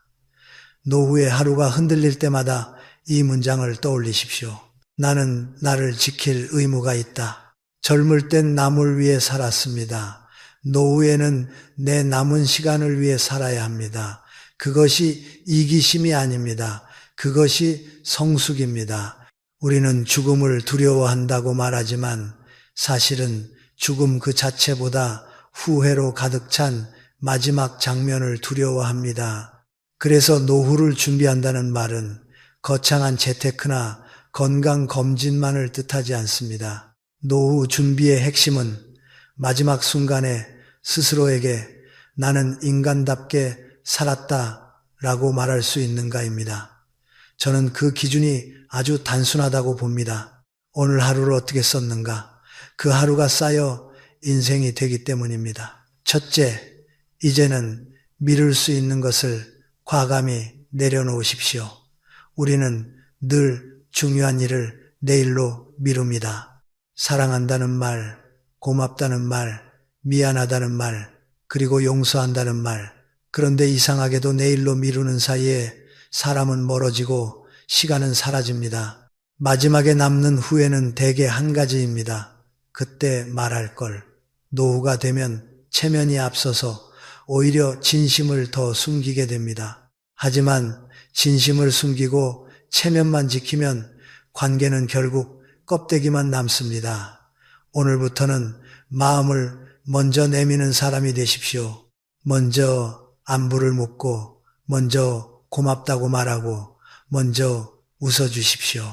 노후의 하루가 흔들릴 때마다 이 문장을 떠올리십시오. 나는 나를 지킬 의무가 있다. 젊을 땐 남을 위해 살았습니다. 노후에는 내 남은 시간을 위해 살아야 합니다. 그것이 이기심이 아닙니다. 그것이 성숙입니다. 우리는 죽음을 두려워한다고 말하지만 사실은 죽음 그 자체보다 후회로 가득 찬 마지막 장면을 두려워합니다. 그래서 노후를 준비한다는 말은 거창한 재테크나 건강검진만을 뜻하지 않습니다. 노후 준비의 핵심은 마지막 순간에 스스로에게 나는 인간답게 살았다라고 말할 수 있는가입니다. 저는 그 기준이 아주 단순하다고 봅니다. 오늘 하루를 어떻게 썼는가? 그 하루가 쌓여 인생이 되기 때문입니다. 첫째, 이제는 미룰 수 있는 것을 과감히 내려놓으십시오. 우리는 늘 중요한 일을 내일로 미룹니다. 사랑한다는 말, 고맙다는 말, 미안하다는 말, 그리고 용서한다는 말. 그런데 이상하게도 내일로 미루는 사이에 사람은 멀어지고 시간은 사라집니다. 마지막에 남는 후회는 대개 한 가지입니다. 그때 말할 걸. 노후가 되면 체면이 앞서서 오히려 진심을 더 숨기게 됩니다. 하지만 진심을 숨기고 체면만 지키면 관계는 결국 껍데기만 남습니다. 오늘부터는 마음을 먼저 내미는 사람이 되십시오. 먼저 안부를 묻고, 먼저 고맙다고 말하고, 먼저 웃어주십시오.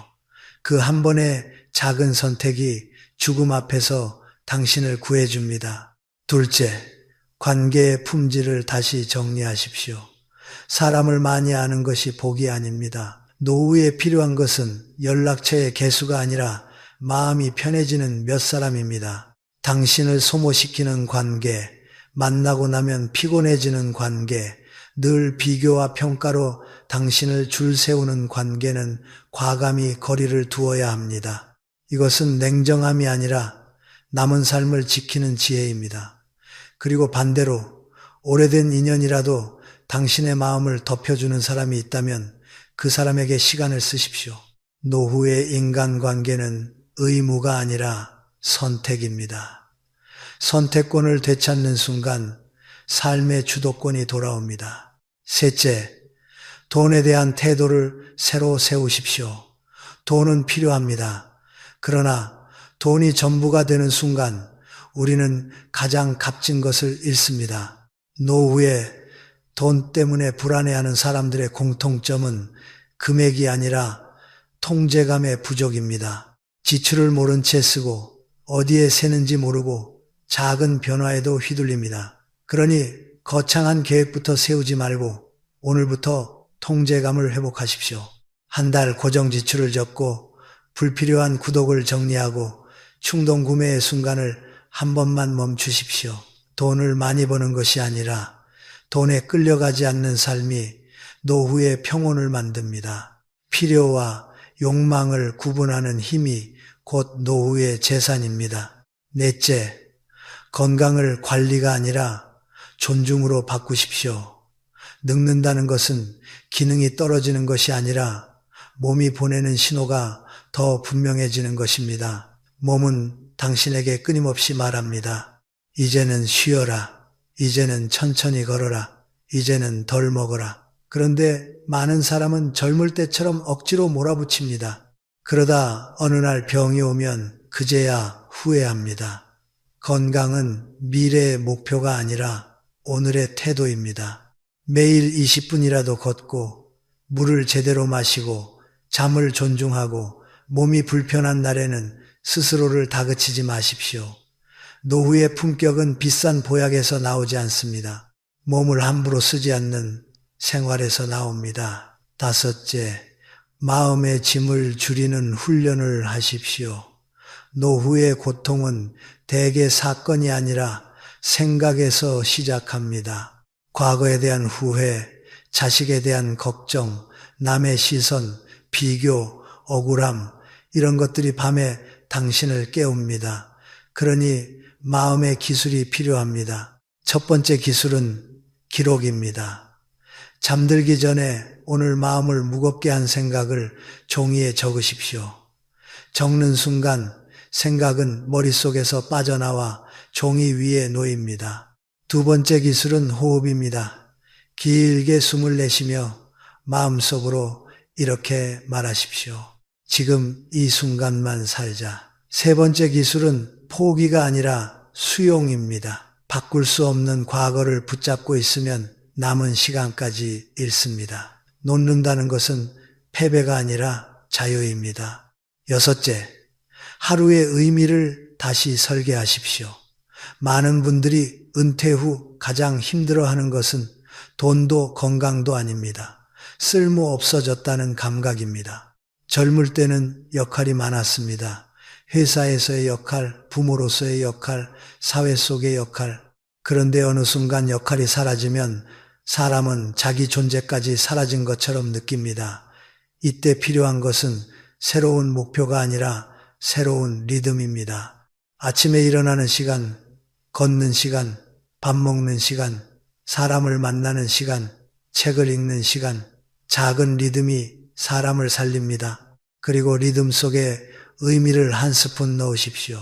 그 한 번의 작은 선택이 죽음 앞에서 당신을 구해줍니다. 둘째, 관계의 품질을 다시 정리하십시오. 사람을 많이 아는 것이 복이 아닙니다. 노후에 필요한 것은 연락처의 개수가 아니라 마음이 편해지는 몇 사람입니다. 당신을 소모시키는 관계, 만나고 나면 피곤해지는 관계, 늘 비교와 평가로 당신을 줄 세우는 관계는 과감히 거리를 두어야 합니다. 이것은 냉정함이 아니라 남은 삶을 지키는 지혜입니다. 그리고 반대로 오래된 인연이라도 당신의 마음을 덮여주는 사람이 있다면 그 사람에게 시간을 쓰십시오. 노후의 인간관계는 의무가 아니라 선택입니다. 선택권을 되찾는 순간 삶의 주도권이 돌아옵니다. 셋째, 돈에 대한 태도를 새로 세우십시오. 돈은 필요합니다. 그러나 돈이 전부가 되는 순간 우리는 가장 값진 것을 잃습니다. 노후에 돈 때문에 불안해하는 사람들의 공통점은 금액이 아니라 통제감의 부족입니다. 지출을 모른 채 쓰고 어디에 새는지 모르고 작은 변화에도 휘둘립니다. 그러니 거창한 계획부터 세우지 말고 오늘부터 통제감을 회복하십시오. 한 달 고정 지출을 적고 불필요한 구독을 정리하고 충동 구매의 순간을 한 번만 멈추십시오. 돈을 많이 버는 것이 아니라 돈에 끌려가지 않는 삶이 노후의 평온을 만듭니다. 필요와 욕망을 구분하는 힘이 곧 노후의 재산입니다. 넷째, 건강을 관리가 아니라 존중으로 바꾸십시오. 늙는다는 것은 기능이 떨어지는 것이 아니라 몸이 보내는 신호가 더 분명해지는 것입니다. 몸은 당신에게 끊임없이 말합니다. 이제는 쉬어라. 이제는 천천히 걸어라. 이제는 덜 먹어라. 그런데 많은 사람은 젊을 때처럼 억지로 몰아붙입니다. 그러다 어느 날 병이 오면 그제야 후회합니다. 건강은 미래의 목표가 아니라 오늘의 태도입니다. 매일 20분이라도 걷고 물을 제대로 마시고 잠을 존중하고 몸이 불편한 날에는 스스로를 다그치지 마십시오. 노후의 품격은 비싼 보약에서 나오지 않습니다. 몸을 함부로 쓰지 않는 생활에서 나옵니다. 다섯째, 마음의 짐을 줄이는 훈련을 하십시오. 노후의 고통은 대개 사건이 아니라 생각에서 시작합니다. 과거에 대한 후회, 자식에 대한 걱정, 남의 시선, 비교, 억울함, 이런 것들이 밤에 당신을 깨웁니다. 그러니 마음의 기술이 필요합니다. 첫 번째 기술은 기록입니다. 잠들기 전에 오늘 마음을 무겁게 한 생각을 종이에 적으십시오. 적는 순간 생각은 머릿속에서 빠져나와 종이 위에 놓입니다. 두 번째 기술은 호흡입니다. 길게 숨을 내쉬며 마음속으로 이렇게 말하십시오. 지금 이 순간만 살자. 세 번째 기술은 포기가 아니라 수용입니다. 바꿀 수 없는 과거를 붙잡고 있으면 남은 시간까지 잃습니다. 놓는다는 것은 패배가 아니라 자유입니다. 여섯째, 하루의 의미를 다시 설계하십시오. 많은 분들이 은퇴 후 가장 힘들어하는 것은 돈도 건강도 아닙니다. 쓸모 없어졌다는 감각입니다. 젊을 때는 역할이 많았습니다. 회사에서의 역할, 부모로서의 역할, 사회 속의 역할. 그런데 어느 순간 역할이 사라지면 사람은 자기 존재까지 사라진 것처럼 느낍니다. 이때 필요한 것은 새로운 목표가 아니라 새로운 리듬입니다. 아침에 일어나는 시간, 걷는 시간, 밥 먹는 시간, 사람을 만나는 시간, 책을 읽는 시간, 작은 리듬이 사람을 살립니다. 그리고 리듬 속에 의미를 한 스푼 넣으십시오.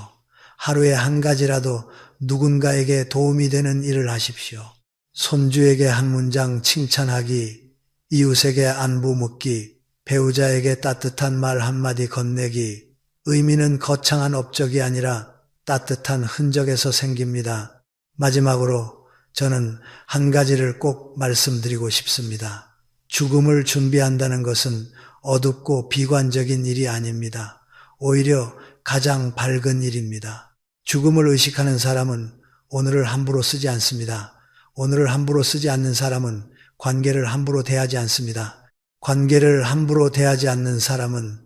하루에 한 가지라도 누군가에게 도움이 되는 일을 하십시오. 손주에게 한 문장 칭찬하기, 이웃에게 안부 묻기, 배우자에게 따뜻한 말 한마디 건네기. 의미는 거창한 업적이 아니라 따뜻한 흔적에서 생깁니다. 마지막으로 저는 한 가지를 꼭 말씀드리고 싶습니다. 죽음을 준비한다는 것은 어둡고 비관적인 일이 아닙니다. 오히려 가장 밝은 일입니다. 죽음을 의식하는 사람은 오늘을 함부로 쓰지 않습니다. 오늘을 함부로 쓰지 않는 사람은 관계를 함부로 대하지 않습니다. 관계를 함부로 대하지 않는 사람은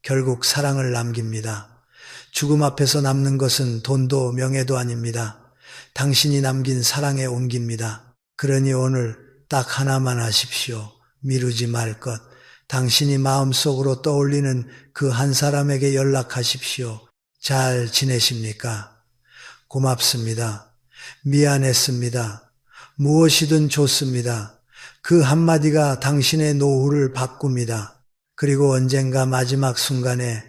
결국 사랑을 남깁니다. 죽음 앞에서 남는 것은 돈도 명예도 아닙니다. 당신이 남긴 사랑에 옮깁니다. 그러니 오늘 딱 하나만 하십시오. 미루지 말 것. 당신이 마음속으로 떠올리는 그 한 사람에게 연락하십시오. 잘 지내십니까? 고맙습니다. 미안했습니다. 무엇이든 좋습니다. 그 한마디가 당신의 노후를 바꿉니다. 그리고 언젠가 마지막 순간에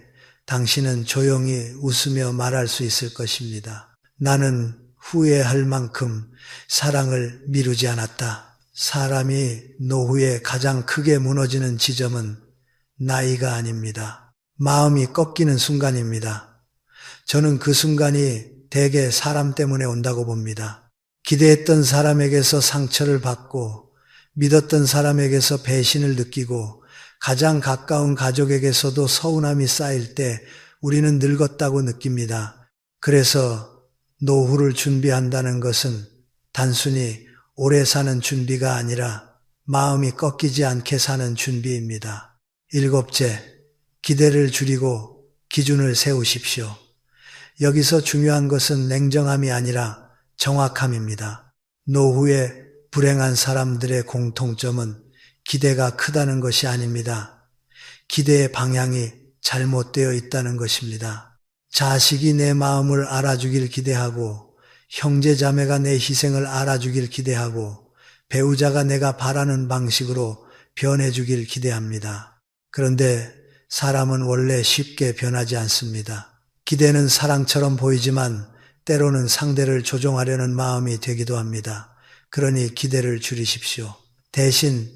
당신은 조용히 웃으며 말할 수 있을 것입니다. 나는 후회할 만큼 사랑을 미루지 않았다. 사람이 노후에 가장 크게 무너지는 지점은 나이가 아닙니다. 마음이 꺾이는 순간입니다. 저는 그 순간이 대개 사람 때문에 온다고 봅니다. 기대했던 사람에게서 상처를 받고 믿었던 사람에게서 배신을 느끼고 가장 가까운 가족에게서도 서운함이 쌓일 때 우리는 늙었다고 느낍니다. 그래서 노후를 준비한다는 것은 단순히 오래 사는 준비가 아니라 마음이 꺾이지 않게 사는 준비입니다. 일곱째, 기대를 줄이고 기준을 세우십시오. 여기서 중요한 것은 냉정함이 아니라 정확함입니다. 노후에 불행한 사람들의 공통점은 기대가 크다는 것이 아닙니다. 기대의 방향이 잘못되어 있다는 것입니다. 자식이 내 마음을 알아주길 기대하고 형제 자매가 내 희생을 알아주길 기대하고 배우자가 내가 바라는 방식으로 변해주길 기대합니다. 그런데 사람은 원래 쉽게 변하지 않습니다. 기대는 사랑처럼 보이지만 때로는 상대를 조종하려는 마음이 되기도 합니다. 그러니 기대를 줄이십시오. 대신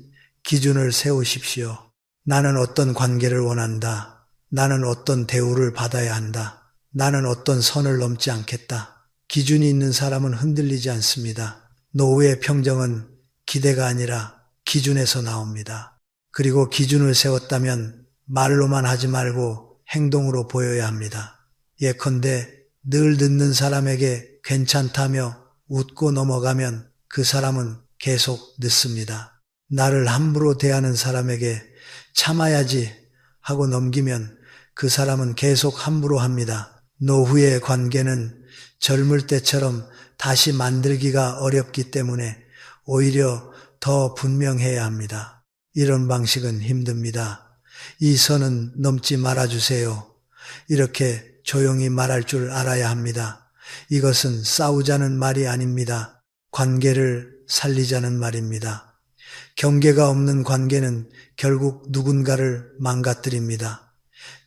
기준을 세우십시오. 나는 어떤 관계를 원한다. 나는 어떤 대우를 받아야 한다. 나는 어떤 선을 넘지 않겠다. 기준이 있는 사람은 흔들리지 않습니다. 노후의 평정은 기대가 아니라 기준에서 나옵니다. 그리고 기준을 세웠다면 말로만 하지 말고 행동으로 보여야 합니다. 예컨대 늘 듣는 사람에게 괜찮다며 웃고 넘어가면 그 사람은 계속 늦습니다. 나를 함부로 대하는 사람에게 참아야지 하고 넘기면 그 사람은 계속 함부로 합니다. 노후의 관계는 젊을 때처럼 다시 만들기가 어렵기 때문에 오히려 더 분명해야 합니다. 이런 방식은 힘듭니다. 이 선은 넘지 말아주세요. 이렇게 조용히 말할 줄 알아야 합니다. 이것은 싸우자는 말이 아닙니다. 관계를 살리자는 말입니다. 경계가 없는 관계는 결국 누군가를 망가뜨립니다.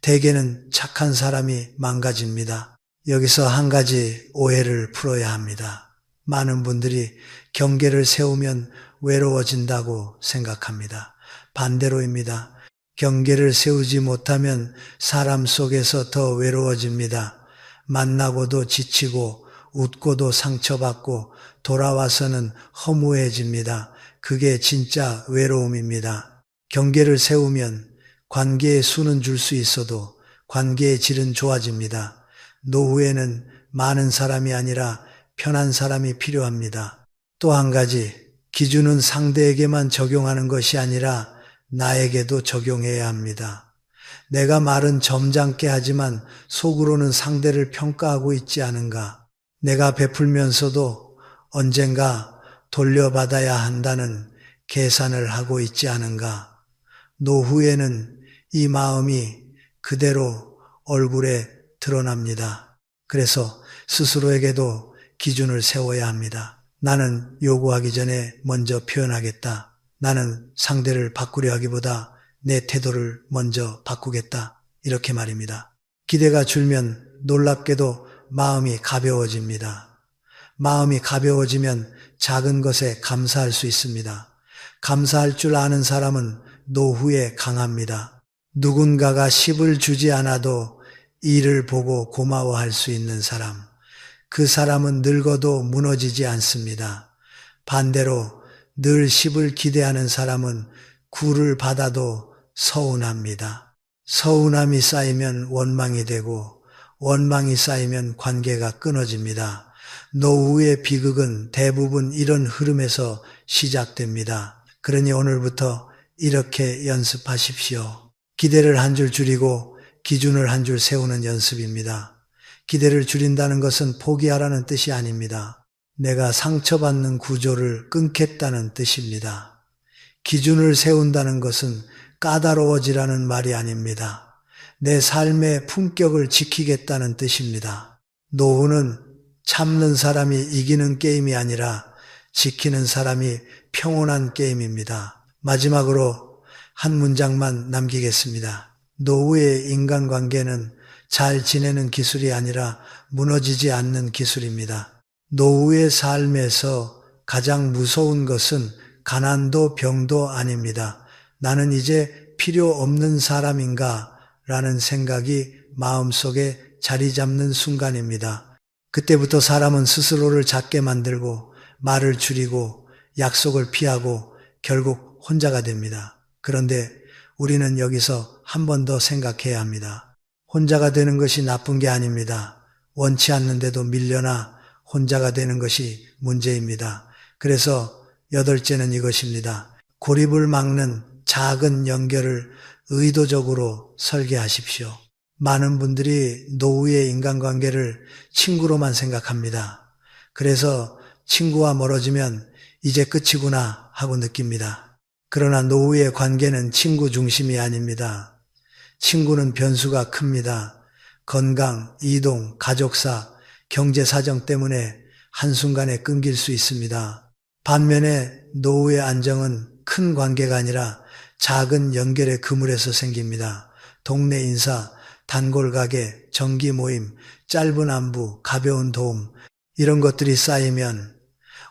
대개는 착한 사람이 망가집니다. 여기서 한 가지 오해를 풀어야 합니다. 많은 분들이 경계를 세우면 외로워진다고 생각합니다. 반대로입니다. 경계를 세우지 못하면 사람 속에서 더 외로워집니다. 만나고도 지치고 웃고도 상처받고 돌아와서는 허무해집니다. 그게 진짜 외로움입니다. 경계를 세우면 관계의 수는 줄 수 있어도 관계의 질은 좋아집니다. 노후에는 많은 사람이 아니라 편한 사람이 필요합니다. 또 한 가지, 기준은 상대에게만 적용하는 것이 아니라 나에게도 적용해야 합니다. 내가 말은 점잖게 하지만 속으로는 상대를 평가하고 있지 않은가? 내가 베풀면서도 언젠가 돌려받아야 한다는 계산을 하고 있지 않은가? 노후에는 이 마음이 그대로 얼굴에 드러납니다. 그래서 스스로에게도 기준을 세워야 합니다. 나는 요구하기 전에 먼저 표현하겠다. 나는 상대를 바꾸려 하기보다 내 태도를 먼저 바꾸겠다. 이렇게 말입니다. 기대가 줄면 놀랍게도 마음이 가벼워집니다. 마음이 가벼워지면 작은 것에 감사할 수 있습니다. 감사할 줄 아는 사람은 노후에 강합니다. 누군가가 10을 주지 않아도 이를 보고 고마워할 수 있는 사람. 그 사람은 늙어도 무너지지 않습니다. 반대로 늘 10을 기대하는 사람은 9를 받아도 서운합니다. 서운함이 쌓이면 원망이 되고 원망이 쌓이면 관계가 끊어집니다. 노후의 비극은 대부분 이런 흐름에서 시작됩니다. 그러니 오늘부터 이렇게 연습하십시오. 기대를 한 줄 줄이고 기준을 한 줄 세우는 연습입니다. 기대를 줄인다는 것은 포기하라는 뜻이 아닙니다. 내가 상처받는 구조를 끊겠다는 뜻입니다. 기준을 세운다는 것은 까다로워지라는 말이 아닙니다. 내 삶의 품격을 지키겠다는 뜻입니다. 노후는 참는 사람이 이기는 게임이 아니라 지키는 사람이 평온한 게임입니다. 마지막으로 한 문장만 남기겠습니다. 노후의 인간관계는 잘 지내는 기술이 아니라 무너지지 않는 기술입니다. 노후의 삶에서 가장 무서운 것은 가난도 병도 아닙니다. 나는 이제 필요 없는 사람인가 라는 생각이 마음속에 자리 잡는 순간입니다. 그때부터 사람은 스스로를 작게 만들고 말을 줄이고 약속을 피하고 결국 혼자가 됩니다. 그런데 우리는 여기서 한 번 더 생각해야 합니다. 혼자가 되는 것이 나쁜 게 아닙니다. 원치 않는데도 밀려나 혼자가 되는 것이 문제입니다. 그래서 8째는 이것입니다. 고립을 막는 작은 연결을 의도적으로 설계하십시오. 많은 분들이 노후의 인간관계를 친구로만 생각합니다. 그래서 친구와 멀어지면 이제 끝이구나 하고 느낍니다. 그러나 노후의 관계는 친구 중심이 아닙니다. 친구는 변수가 큽니다. 건강, 이동, 가족사, 경제 사정 때문에 한순간에 끊길 수 있습니다. 반면에 노후의 안정은 큰 관계가 아니라 작은 연결의 그물에서 생깁니다. 동네 인사, 단골 가게, 정기 모임, 짧은 안부, 가벼운 도움, 이런 것들이 쌓이면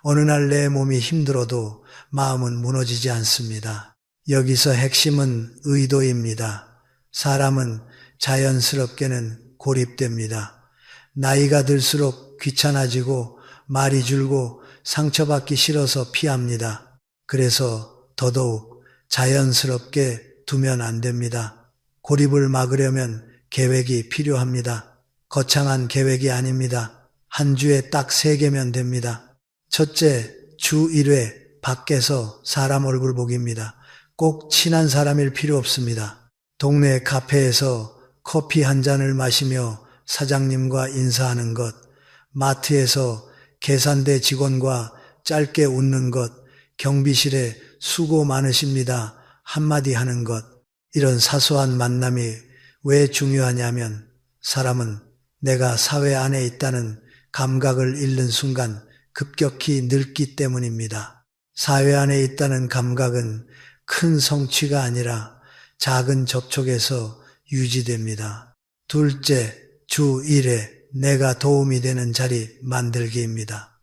어느 날 내 몸이 힘들어도 마음은 무너지지 않습니다. 여기서 핵심은 의도입니다. 사람은 자연스럽게는 고립됩니다. 나이가 들수록 귀찮아지고 말이 줄고 상처받기 싫어서 피합니다. 그래서 더더욱 자연스럽게 두면 안 됩니다. 고립을 막으려면 계획이 필요합니다. 거창한 계획이 아닙니다. 한 주에 딱 3개면 됩니다. 첫째, 주 1회 밖에서 사람 얼굴 보기입니다. 꼭 친한 사람일 필요 없습니다. 동네 카페에서 커피 한 잔을 마시며 사장님과 인사하는 것, 마트에서 계산대 직원과 짧게 웃는 것, 경비실에 수고 많으십니다 한마디 하는 것, 이런 사소한 만남이 왜 중요하냐면 사람은 내가 사회 안에 있다는 감각을 잃는 순간 급격히 늙기 때문입니다. 사회 안에 있다는 감각은 큰 성취가 아니라 작은 접촉에서 유지됩니다. 둘째, 주 1회 내가 도움이 되는 자리 만들기입니다.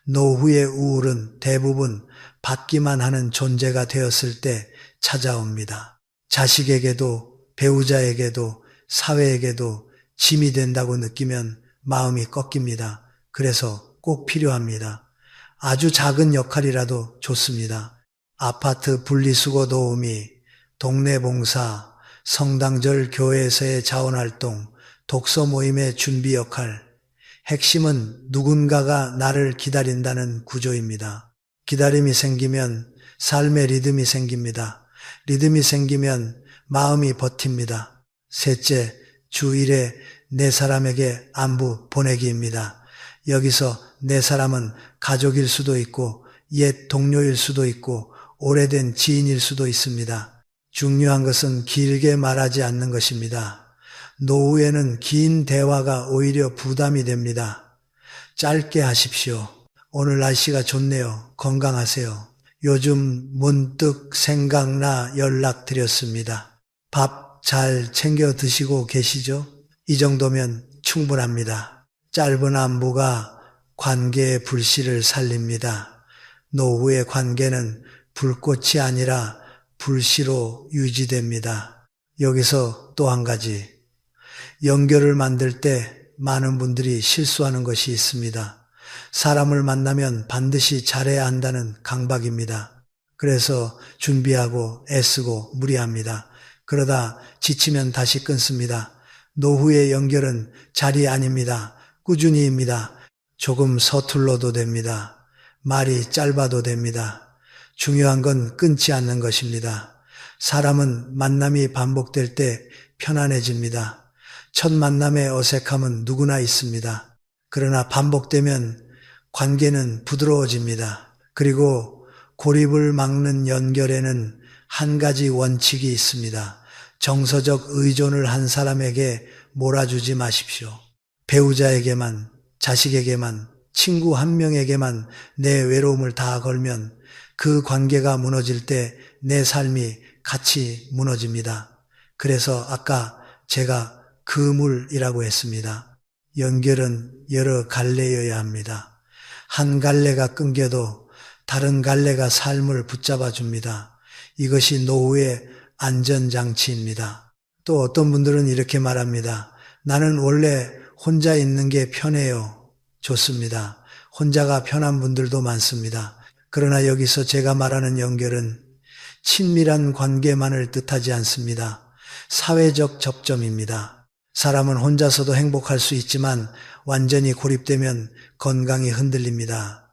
노후의 우울은 대부분 받기만 하는 존재가 되었을 때 찾아옵니다. 자식에게도 배우자에게도 사회에게도 짐이 된다고 느끼면 마음이 꺾입니다. 그래서 꼭 필요합니다. 아주 작은 역할이라도 좋습니다. 아파트 분리수거 도우미, 동네 봉사, 성당절 교회에서의 자원활동, 독서 모임의 준비 역할. 핵심은 누군가가 나를 기다린다는 구조입니다. 기다림이 생기면 삶의 리듬이 생깁니다. 리듬이 생기면 마음이 버팁니다. 셋째, 주 1회 내 사람에게 안부 보내기입니다. 여기서 내 사람은 가족일 수도 있고 옛 동료일 수도 있고 오래된 지인일 수도 있습니다. 중요한 것은 길게 말하지 않는 것입니다. 노후에는 긴 대화가 오히려 부담이 됩니다. 짧게 하십시오. 오늘 날씨가 좋네요. 건강하세요. 요즘 문득 생각나 연락드렸습니다. 밥 잘 챙겨 드시고 계시죠? 이 정도면 충분합니다. 짧은 안부가 관계의 불씨를 살립니다. 노후의 관계는 불꽃이 아니라 불씨로 유지됩니다. 여기서 또 한 가지, 연결을 만들 때 많은 분들이 실수하는 것이 있습니다. 사람을 만나면 반드시 잘해야 한다는 강박입니다. 그래서 준비하고 애쓰고 무리합니다. 그러다 지치면 다시 끊습니다. 노후의 연결은 자리 아닙니다. 꾸준히입니다. 조금 서툴러도 됩니다. 말이 짧아도 됩니다. 중요한 건 끊지 않는 것입니다. 사람은 만남이 반복될 때 편안해집니다. 첫 만남의 어색함은 누구나 있습니다. 그러나 반복되면 관계는 부드러워집니다. 그리고 고립을 막는 연결에는 한 가지 원칙이 있습니다. 정서적 의존을 한 사람에게 몰아주지 마십시오. 배우자에게만, 자식에게만, 친구 한 명에게만 내 외로움을 다 걸면 그 관계가 무너질 때 내 삶이 같이 무너집니다. 그래서 아까 제가 그물이라고 했습니다. 연결은 여러 갈래여야 합니다. 한 갈래가 끊겨도 다른 갈래가 삶을 붙잡아 줍니다. 이것이 노후의 안전장치입니다. 또 어떤 분들은 이렇게 말합니다. 나는 원래 혼자 있는 게 편해요. 좋습니다. 혼자가 편한 분들도 많습니다. 그러나 여기서 제가 말하는 연결은 친밀한 관계만을 뜻하지 않습니다. 사회적 접점입니다. 사람은 혼자서도 행복할 수 있지만 완전히 고립되면 건강이 흔들립니다.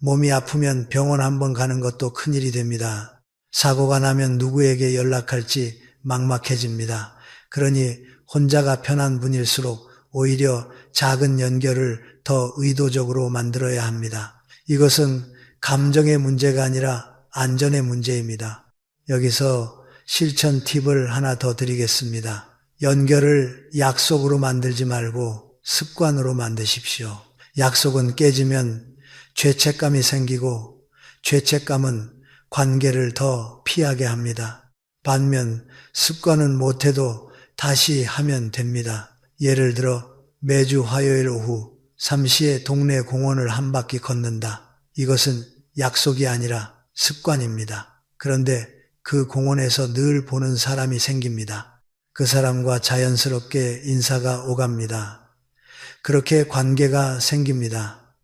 몸이 아프면 병원 한번 가는 것도 큰일이 됩니다. 사고가 나면 누구에게 연락할지 막막해집니다. 그러니 혼자가 편한 분일수록 오히려 작은 연결을 더 의도적으로 만들어야 합니다. 이것은 감정의 문제가 아니라 안전의 문제입니다. 여기서 실천 팁을 하나 더 드리겠습니다. 연결을 약속으로 만들지 말고 습관으로 만드십시오. 약속은 깨지면 죄책감이 생기고 죄책감은 관계를 더 피하게 합니다. 반면 습관은 못해도 다시 하면 됩니다. 예를 들어 매주 화요일 오후 3시에 동네 공원을 한 바퀴 걷는다. 이것은 약속이 아니라 습관입니다. 그런데 그 공원에서 늘 보는 사람이 생깁니다. 그 사람과 자연스럽게 인사가 오갑니다. 그렇게 관계가 생깁니다.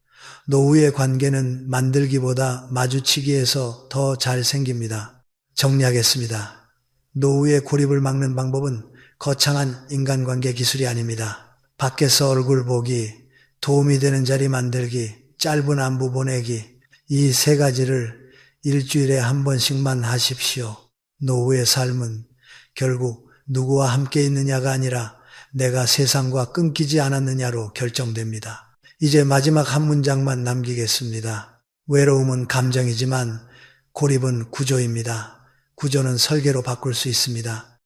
노후의 관계는 만들기보다 마주치기에서 더 잘 생깁니다. 정리하겠습니다. 노후의 고립을 막는 방법은 거창한 인간관계 기술이 아닙니다. 밖에서 얼굴 보기, 도움이 되는 자리 만들기, 짧은 안부 보내기, 이 세 가지를 일주일에 한 번씩만 하십시오. 노후의 삶은 결국 누구와 함께 있느냐가 아니라 내가 세상과 끊기지 않았느냐로 결정됩니다. 이제 마지막 한 문장만 남기겠습니다. 외로움은 감정이지만 고립은 구조입니다. 구조는 설계로 바꿀 수 있습니다.